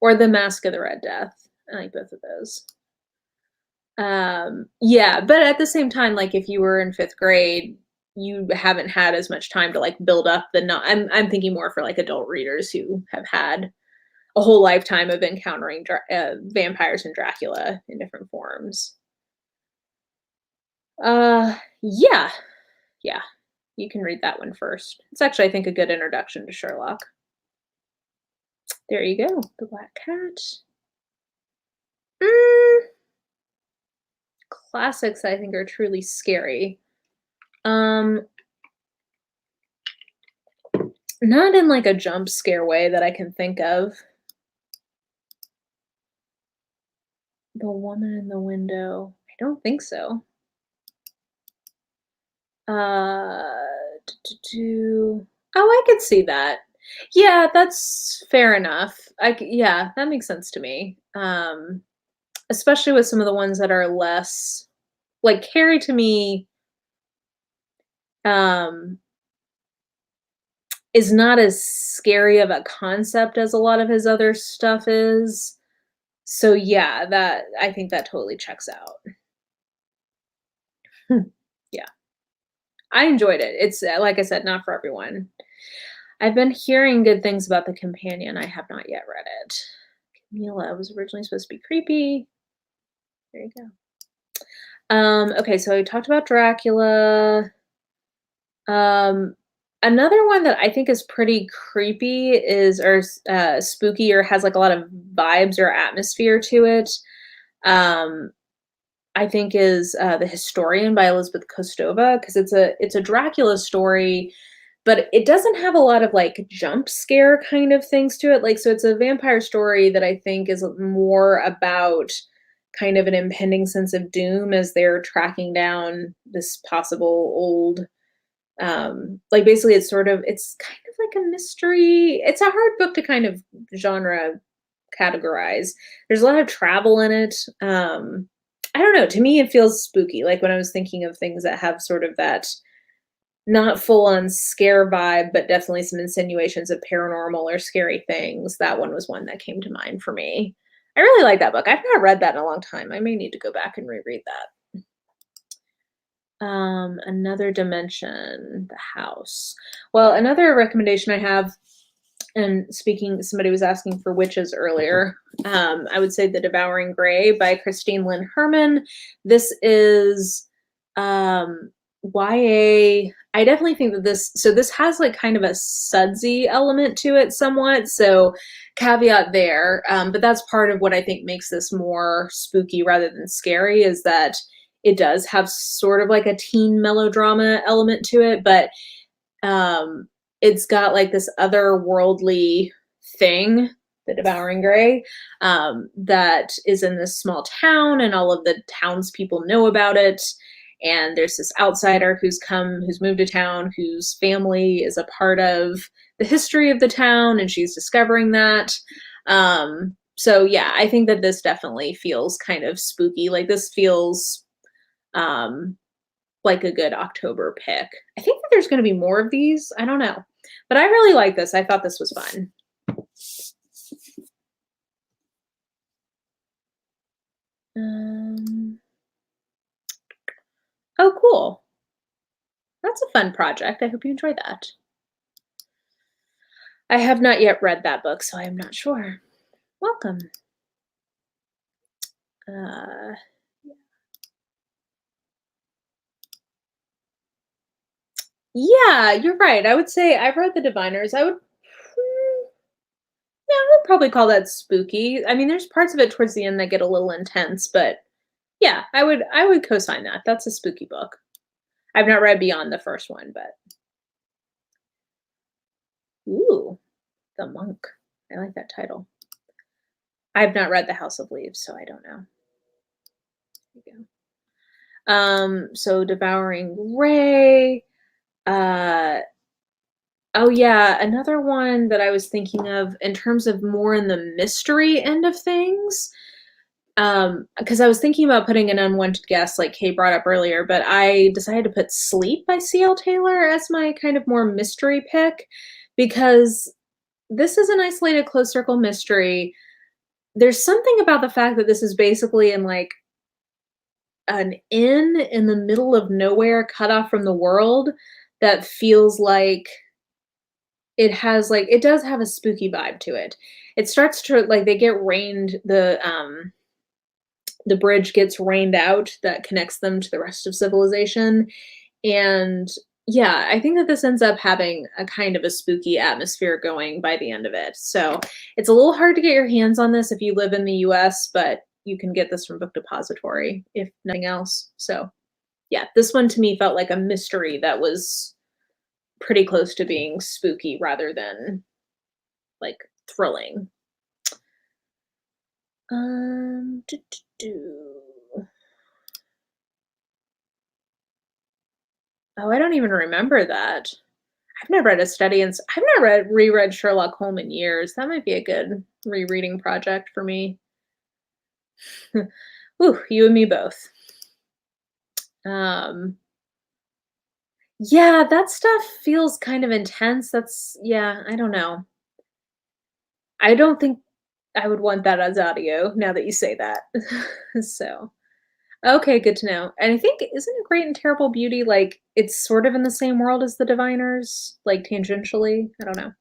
Or The Mask of the Red Death. I like both of those. Yeah, but at the same time, like, if you were in 5th grade, you haven't had as much time to, like, build up the no I'm thinking more for, like, adult readers who have had a whole lifetime of encountering vampires and Dracula in different forms. Yeah, yeah, you can read that one first. It's actually, I think, a good introduction to Sherlock. There you go, The Black Cat. Mm, classics I think are truly scary. Um, Not in like a jump scare way that I can think of. The Woman in the Window. I don't think so. Uh, Oh, I could see that. Yeah, that's fair enough. Yeah, that makes sense to me. Especially with some of the ones that are less like Carrie to me, um, is not as scary of a concept as a lot of his other stuff is. So yeah, that I think that totally checks out. Yeah. I enjoyed it. It's like I said, not for everyone. I've been hearing good things about The Companion. I have not yet read it. Camila was originally supposed to be creepy. There you go. Okay, so I talked about Dracula. Um, Another one that I think is pretty creepy is or spooky or has like a lot of vibes or atmosphere to it. Um, I think is The Historian by Elizabeth Kostova because it's a Dracula story, but it doesn't have a lot of like jump scare kind of things to it. Like so it's a vampire story that I think is more about kind of an impending sense of doom as they're tracking down this possible old like basically it's kind of like a mystery. It's a hard book to kind of genre categorize. There's a lot of travel in it. I don't know. To me, it feels spooky. Like when I was thinking of things that have sort of that not full on scare vibe, but definitely some insinuations of paranormal or scary things. That one was one that came to mind for me. I really like that book. I've not read that in a long time. I may need to go back and reread that. Another dimension, the house. Well, another recommendation I have, and speaking, somebody was asking for witches earlier. I would say The Devouring Gray by Christine Lynn Herman. This is YA. I definitely think that this has like kind of a sudsy element to it somewhat. So caveat there. But that's part of what I think makes this more spooky rather than scary is that it does have sort of like a teen melodrama element to it, but um, it's got like this otherworldly thing, the Devouring Gray, that is in this small town, and all of the townspeople know about it. And there's this outsider who's moved to town, whose family is a part of the history of the town, and she's discovering that. So yeah, I think that this definitely feels kind of spooky. Like this feels um, like a good October pick. I think that there's going to be more of these. I don't know. But I really like this. I thought this was fun. Um, oh, cool. That's a fun project. I hope you enjoyed that. I have not yet read that book, so I am not sure. Welcome. Uh, yeah, you're right. I would say I've read The Diviners. Yeah, I would probably call that spooky. I mean, there's parts of it towards the end that get a little intense, but yeah, I would co-sign that. That's a spooky book. I've not read beyond the first one, but ooh, The Monk. I like that title. I've not read The House of Leaves, so I don't know. There you go. So Devouring Ray. Uh, oh yeah, another one that I was thinking of in terms of more in the mystery end of things. Because I was thinking about putting an unwanted guest like Kay brought up earlier, but I decided to put Sleep by C.L. Taylor as my kind of more mystery pick because this is an isolated closed circle mystery. There's something about the fact that this is basically in like an inn in the middle of nowhere, cut off from the world, that feels like it does have a spooky vibe to it. It starts to like they get rained the bridge gets rained out that connects them to the rest of civilization. And yeah, I think that this ends up having a kind of a spooky atmosphere going by the end of it. So it's a little hard to get your hands on this if you live in the US, but you can get this from Book Depository if nothing else. So yeah, this one to me felt like a mystery that was pretty close to being spooky rather than like thrilling. Do, do, do. Oh, I don't even remember that. I've never read a study and I've not reread Sherlock Holmes in years. That might be a good rereading project for me. Ooh, you and me both. Um, yeah, that stuff feels kind of intense. Yeah, I don't know. I don't think I would want that as audio now that you say that. So, okay, good to know. And I think isn't it Great and Terrible Beauty like it's sort of in the same world as The Diviners, like tangentially? I don't know.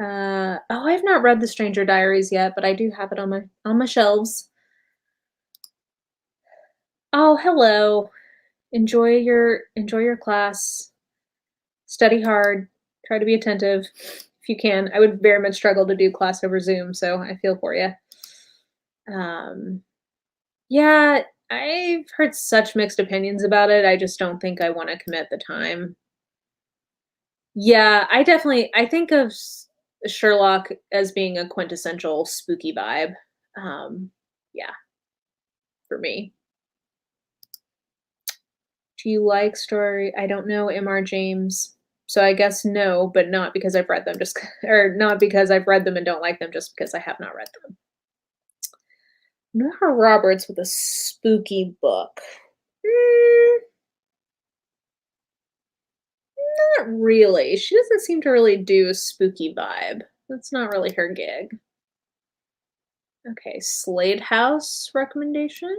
Oh, I've not read The Stranger Diaries yet, but I do have it on my shelves. Oh, hello. Enjoy your class. Study hard. Try to be attentive if you can. I would very much struggle to do class over Zoom, so I feel for you. Um, yeah, I've heard such mixed opinions about it. I just don't think I want to commit the time. Yeah, I think of Sherlock as being a quintessential spooky vibe. Yeah, for me. Do you like story? I don't know M.R. James. So I guess no, but not because I've read them, just or not because I've read them and don't like them, just because I have not read them. Nora Roberts with a spooky book. Mm, not really. She doesn't seem to really do a spooky vibe. That's not really her gig. Okay, Slade House recommendation.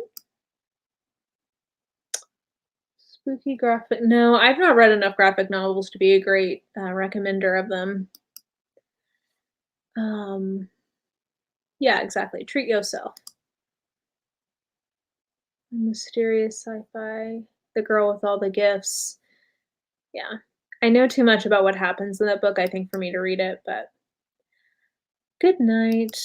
Spooky graphic. No, I've not read enough graphic novels to be a great recommender of them. Um, yeah, exactly. Treat yourself. Mysterious sci-fi. The Girl with All the Gifts. Yeah. I know too much about what happens in that book, I think, for me to read it, but good night.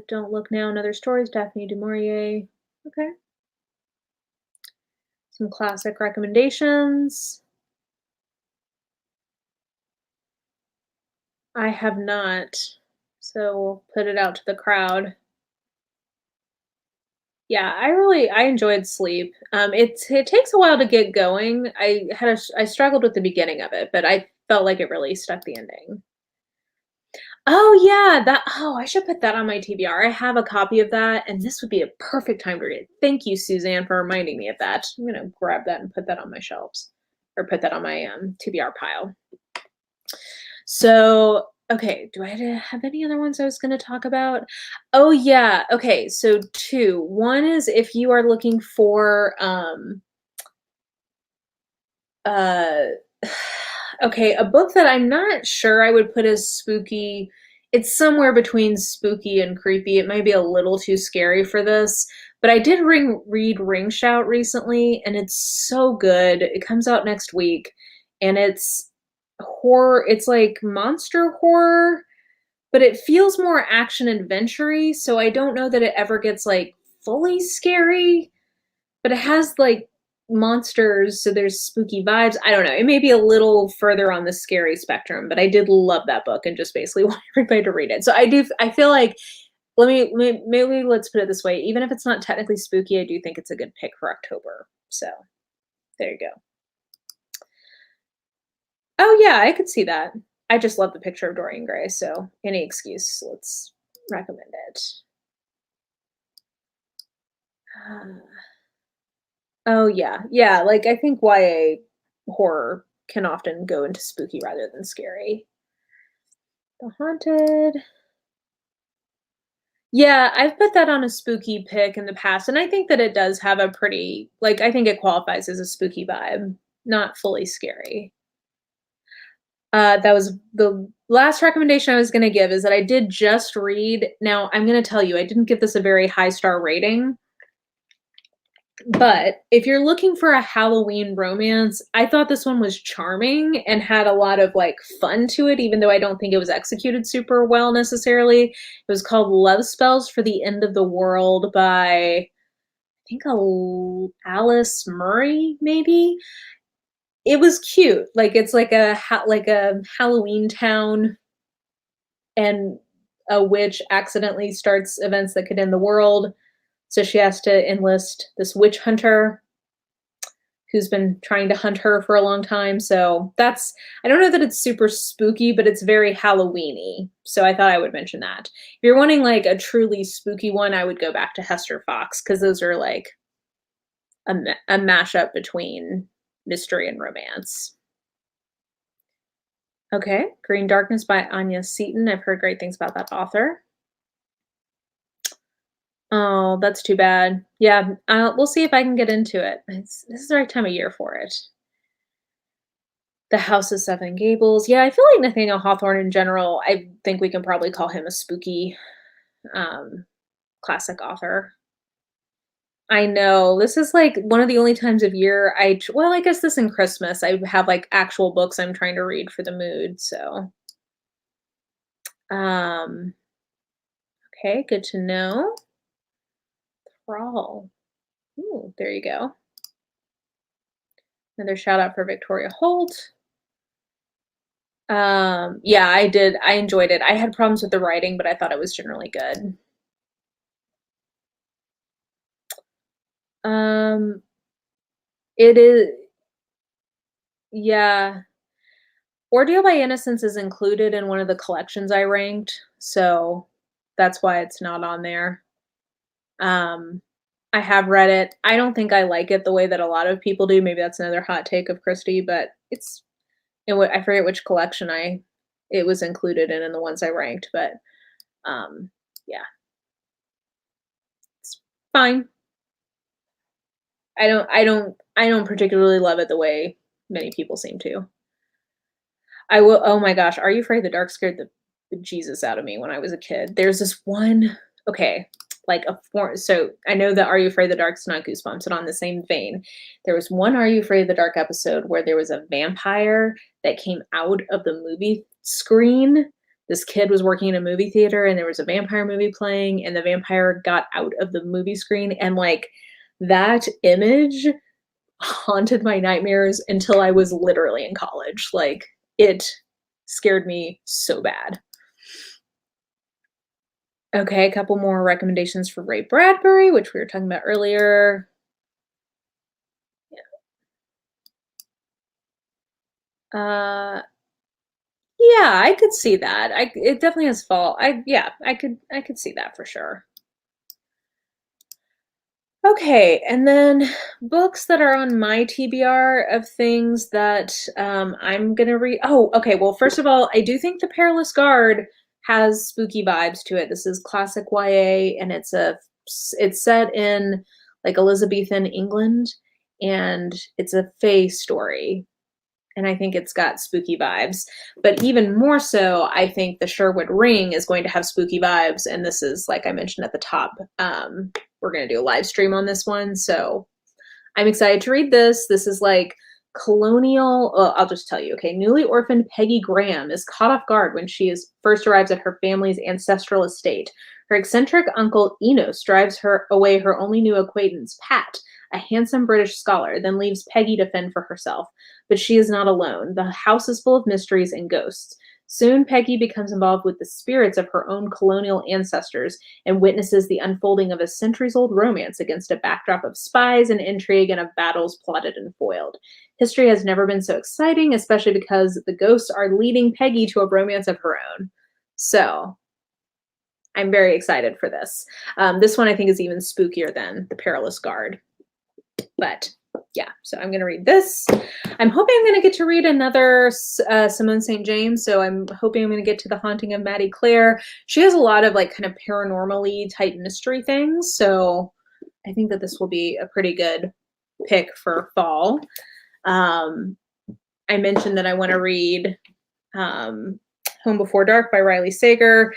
Don't Look Now and Other Stories, Daphne du Maurier. Okay. Some classic recommendations. I have not, so we'll put it out to the crowd. Yeah, I enjoyed Sleep. It takes a while to get going. I struggled with the beginning of it, but I felt like it really stuck the ending. Oh yeah, I should put that on my TBR. I have a copy of that, and this would be a perfect time to read it. Thank you, Suzanne, for reminding me of that. I'm gonna grab that and put that on my shelves, or put that on my TBR pile. So, okay, do I have any other ones I was going to talk about? Oh yeah, okay. So two. One is if you are looking for uh okay, a book that I'm not sure I would put as spooky. It's somewhere between spooky and creepy. It might be a little too scary for this, but I did read Ring Shout recently, and it's so good. It comes out next week, and it's horror. It's like monster horror, but it feels more action adventure-y, so I don't know that it ever gets like fully scary, but it has like monsters, so there's spooky vibes. I don't know. It may be a little further on the scary spectrum, but I did love that book and just basically want everybody to read it. So I feel like maybe let's put it this way. Even if it's not technically spooky, I do think it's a good pick for October. So there you go. Oh, yeah, I could see that. I just love the picture of Dorian Gray, so any excuse, let's recommend it. Oh, yeah. Yeah, like, I think YA horror can often go into spooky rather than scary. The Haunted. Yeah, I've put that on a spooky pick in the past, and I think that it does have a pretty like, I think it qualifies as a spooky vibe, not fully scary. That was the last recommendation I was gonna give is that I did just read now, I'm gonna tell you, I didn't give this a very high star rating, but if you're looking for a Halloween romance, I thought this one was charming and had a lot of, like, fun to it, even though I don't think it was executed super well necessarily. It was called Love Spells for the End of the World by, I think, Alice Murray, maybe? It was cute. Like, it's like a Halloween town, and a witch accidentally starts events that could end the world, so she has to enlist this witch hunter who's been trying to hunt her for a long time. So that's I don't know that it's super spooky, but it's very Halloweeny. So I thought I would mention that. If you're wanting like a truly spooky one, I would go back to Hester Fox because those are like a mashup between mystery and romance. Okay, Green Darkness by Anya Seton. I've heard great things about that author. Oh, that's too bad. Yeah, we'll see if I can get into it. This is the right time of year for it. The House of Seven Gables. Yeah, I feel like Nathaniel Hawthorne in general, I think we can probably call him a spooky, um, classic author. I know, this is, like, one of the only times of year well, I guess this and Christmas, I have, like, actual books I'm trying to read for the mood, so, um, okay, good to know. Crawl. Ooh, there you go. Another shout out for Victoria Holt. Yeah, I enjoyed it. I had problems with the writing, but I thought it was generally good. Um, it is yeah. Ordeal by Innocence is included in one of the collections I ranked, so that's why it's not on there. Um, I have read it. I don't think I like it the way that a lot of people do. Maybe that's another hot take of Christie, but I forget which collection I it was included in the ones I ranked, but um, yeah, it's fine. I don't particularly love it the way many people seem to. I will oh my gosh, Are You Afraid the Dark scared the Jesus out of me when I was a kid. There's this one okay, like a for so I know that Are You Afraid the Dark's not Goosebumps, but on the same vein, there was one Are You Afraid the Dark episode where there was a vampire that came out of the movie screen. This kid was working in a movie theater and there was a vampire movie playing and the vampire got out of the movie screen and like that image haunted my nightmares until I was literally in college. Like, it scared me so bad. Okay, a couple more recommendations for Ray Bradbury, which we were talking about earlier. Uh, yeah, I could see that. It definitely has fall. Yeah, I could see that for sure. Okay, and then books that are on my TBR of things that I'm gonna read. Oh, okay. Well, first of all, I do think The Perilous Guard has spooky vibes to it. This is classic YA, and it's set in like Elizabethan England, and it's a fae story and I think it's got spooky vibes. But even more so, I think the Sherwood Ring is going to have spooky vibes, and this is like I mentioned at the top. We're going to do a live stream on this one, so I'm excited to read this. This is like colonial. I'll just tell you, okay. Newly orphaned Peggy Graham is caught off guard when she is first arrives at her family's ancestral estate. Her eccentric uncle Enos drives her away her only new acquaintance, Pat, a handsome British scholar, then leaves Peggy to fend for herself. But she is not alone. The house is full of mysteries and ghosts. Soon, Peggy becomes involved with the spirits of her own colonial ancestors and witnesses the unfolding of a centuries old romance against a backdrop of spies and intrigue and of battles plotted and foiled. History has never been so exciting, especially because the ghosts are leading Peggy to a romance of her own. So, I'm very excited for this. This one I think is even spookier than The Perilous Guard. But yeah, so I'm going to read this. I'm hoping I'm going to get to read another Simone St. James. So I'm hoping I'm going to get to The Haunting of Maddie Clare. She has a lot of like kind of paranormally type mystery things. So I think that this will be a pretty good pick for fall. I mentioned that I want to read Home Before Dark by Riley Sager.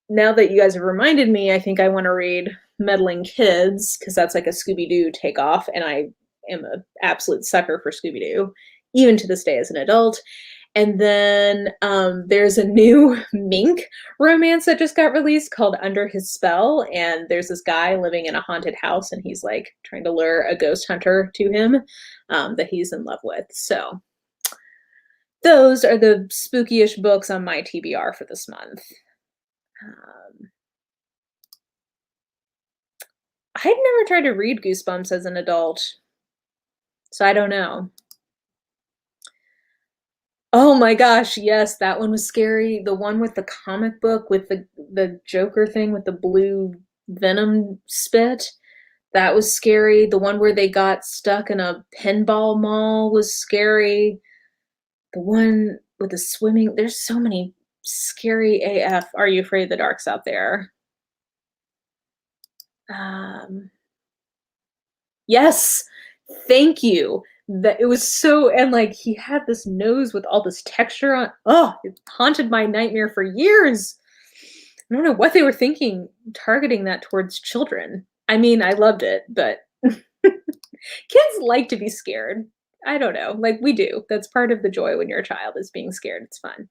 Now that you guys have reminded me, I think I want to read Meddling Kids because that's like a Scooby-Doo takeoff, and I am an absolute sucker for Scooby-Doo, even to this day as an adult. And then there's a new Mink romance that just got released called Under His Spell, and there's this guy living in a haunted house, and he's like trying to lure a ghost hunter to him that he's in love with. So those are the spooky-ish books on my TBR for this month. I'd never tried to read Goosebumps as an adult, so I don't know. Oh my gosh, yes, that one was scary. The one with the comic book with the Joker thing with the blue venom spit, that was scary. The one where they got stuck in a pinball mall was scary. The one with the swimming, there's so many scary AF. Are You Afraid of the Dark's out there? Yes, thank you. That it was so, and like he had this nose with all this texture on. Oh, it haunted my nightmare for years. I don't know what they were thinking, targeting that towards children. I mean, I loved it, but kids like to be scared. I don't know, like we do. That's part of the joy when you're a child is being scared. It's fun.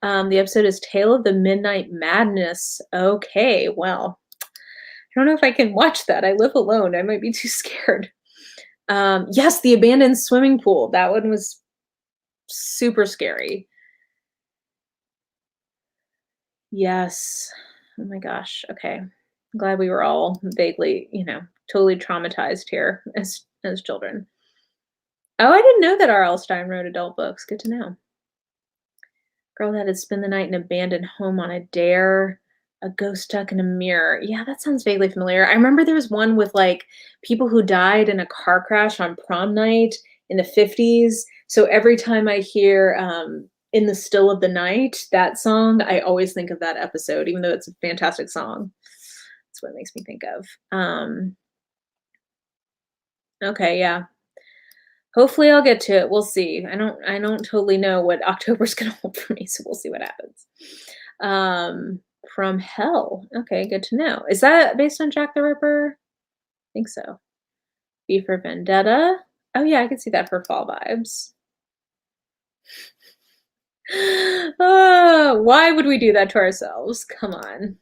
The episode is Tale of the Midnight Madness. Okay, well, I don't know if I can watch that. I live alone. I might be too scared. Yes, the abandoned swimming pool. That one was super scary. Yes. Oh my gosh. Okay. I'm glad we were all vaguely, totally traumatized here as children. Oh, I didn't know that R.L. Stein wrote adult books. Good to know. Girl that had spent the night in an abandoned home on a dare. A ghost stuck in a mirror. Yeah, that sounds vaguely familiar. I remember there was one with like people who died in a car crash on prom night in the 50s. So every time I hear In the Still of the Night, that song, I always think of that episode, even though it's a fantastic song. That's what it makes me think of. Okay, yeah. Hopefully I'll get to it. We'll see. I don't totally know what October's gonna hold for me, so we'll see what happens. From Hell. Okay, good to know. Is that based on Jack the Ripper? I think so. V for Vendetta. Oh yeah, I can see that for fall vibes. Why would we do that to ourselves? Come on.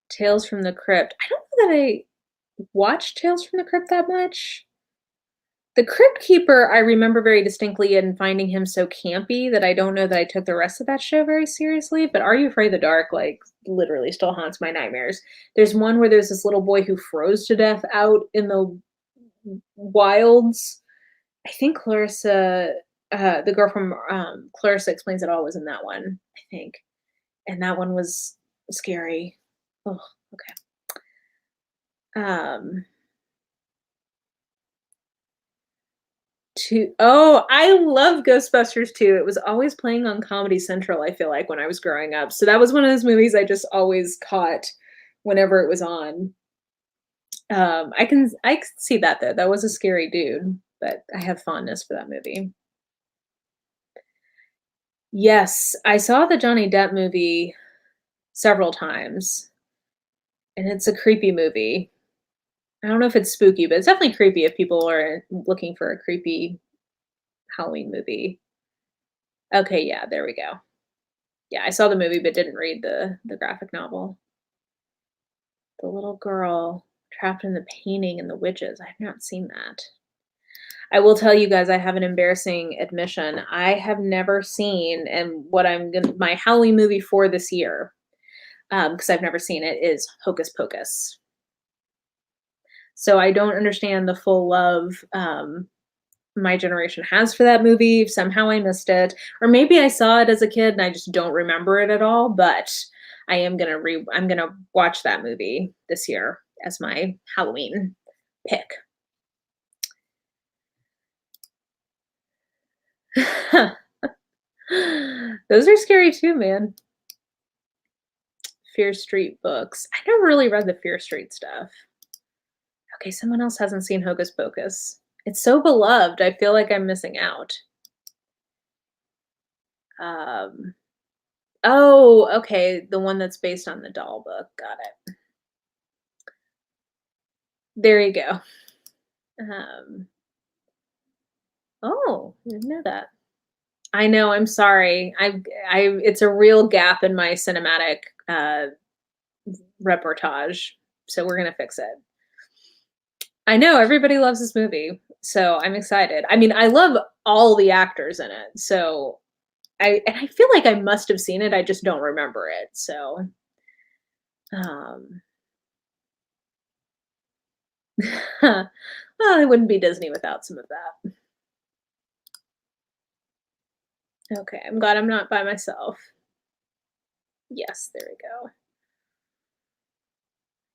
Tales from the Crypt. I don't know that I watched Tales from the Crypt that much. The Crypt Keeper, I remember very distinctly and finding him so campy that I don't know that I took the rest of that show very seriously. But Are You Afraid of the Dark, like, literally still haunts my nightmares. There's one where there's this little boy who froze to death out in the wilds. I think Clarissa, the girl from Clarissa Explains It All was in that one, I think. And that one was scary. Oh, okay. I love Ghostbusters too. It was always playing on Comedy Central, I feel like, when I was growing up. So that was one of those movies I just always caught whenever it was on. I can see that though. That was a scary dude, but I have fondness for that movie. Yes, I saw the Johnny Depp movie several times, and it's a creepy movie. I don't know if it's spooky, but it's definitely creepy if people are looking for a creepy Halloween movie. Okay, yeah, there we go. Yeah, I saw the movie but didn't read the graphic novel. The little girl trapped in the painting and the witches. I have not seen that. I will tell you guys, I have an embarrassing admission. I have never seen, and what I'm gonna my Halloween movie for this year, because I've never seen it, is Hocus Pocus. So I don't understand the full love, my generation has for that movie. Somehow I missed it, or maybe I saw it as a kid and I just don't remember it at all, but I'm gonna watch that movie this year as my Halloween pick. Those are scary too, man. Fear Street books. I never really read the Fear Street stuff. Okay, someone else hasn't seen Hocus Pocus. It's so beloved, I feel like I'm missing out. Um, oh, okay, the one that's based on the doll book, got it. There you go. Um, oh, I didn't know that. I know, I'm sorry. It's a real gap in my cinematic, repertoire, so we're gonna fix it. I know, everybody loves this movie, so I'm excited. I mean, I love all the actors in it, so I feel like I must have seen it, I just don't remember it, so, um well, it wouldn't be Disney without some of that. Okay, I'm glad I'm not by myself. Yes, there we go.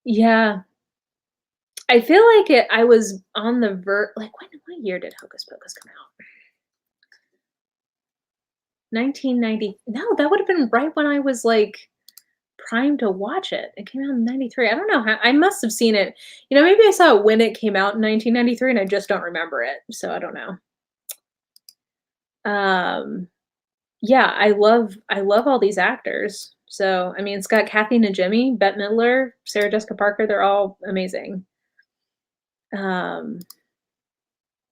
Yeah, I feel like I was on the like, what year did Hocus Pocus come out? 1990 no, that would've been right when I was, like, primed to watch it. It came out in '93. I don't know how I must have seen it. Maybe I saw it when it came out in 1993 and I just don't remember it, so I don't know. Um, yeah, I love all these actors. So, I mean, it's got Kathy Najimy, Bette Midler, Sarah Jessica Parker, they're all amazing. Um,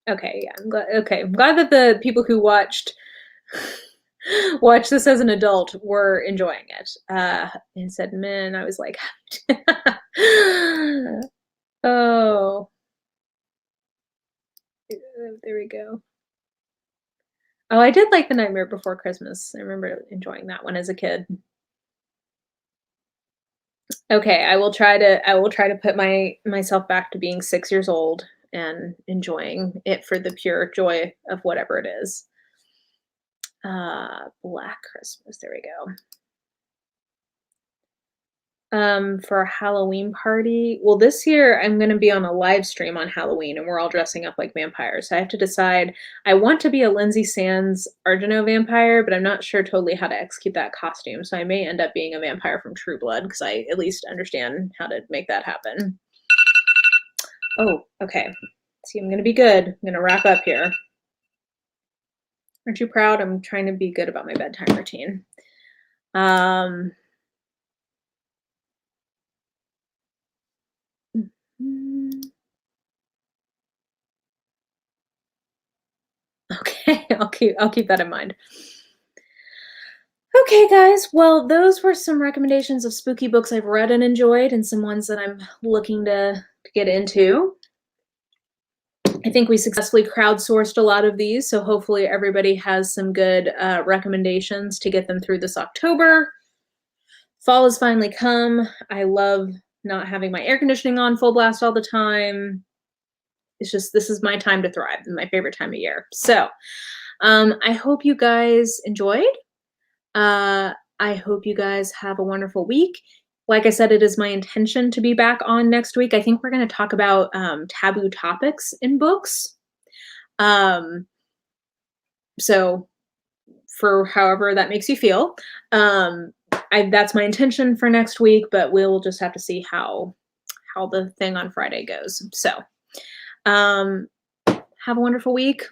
okay, yeah, I'm glad that the people who watched this as an adult were enjoying it. And said, "Man," I was like, "Oh, there we go." Oh, I did like The Nightmare Before Christmas. I remember enjoying that one as a kid. Okay, I will try to put myself back to being 6 years old and enjoying it for the pure joy of whatever it is. Black Christmas, there we go. For a Halloween party, well, this year I'm gonna be on a live stream on Halloween, and we're all dressing up like vampires. So I have to decide. I want to be a Lindsay Sands Argento vampire, but I'm not sure totally how to execute that costume. So I may end up being a vampire from True Blood because I at least understand how to make that happen. Oh, okay. See, I'm gonna be good. I'm gonna wrap up here. Aren't you proud? I'm trying to be good about my bedtime routine. Um, mm, okay, I'll keep that in mind. Okay, guys. Well, those were some recommendations of spooky books I've read and enjoyed, and some ones that I'm looking to get into. I think we successfully crowdsourced a lot of these, so hopefully everybody has some good recommendations to get them through this October. Fall has finally come. I love not having my air conditioning on full blast all the time. It's just this is my time to thrive, my favorite time of year. So I hope you guys enjoyed. I hope you guys have a wonderful week. Like I said, it is my intention to be back on next week. I think we're going to talk about taboo topics in books. Um, so, for however that makes you feel, that's my intention for next week. But we'll just have to see how the thing on Friday goes. So, um, have a wonderful week.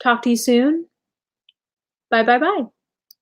Talk to you soon. Bye bye bye.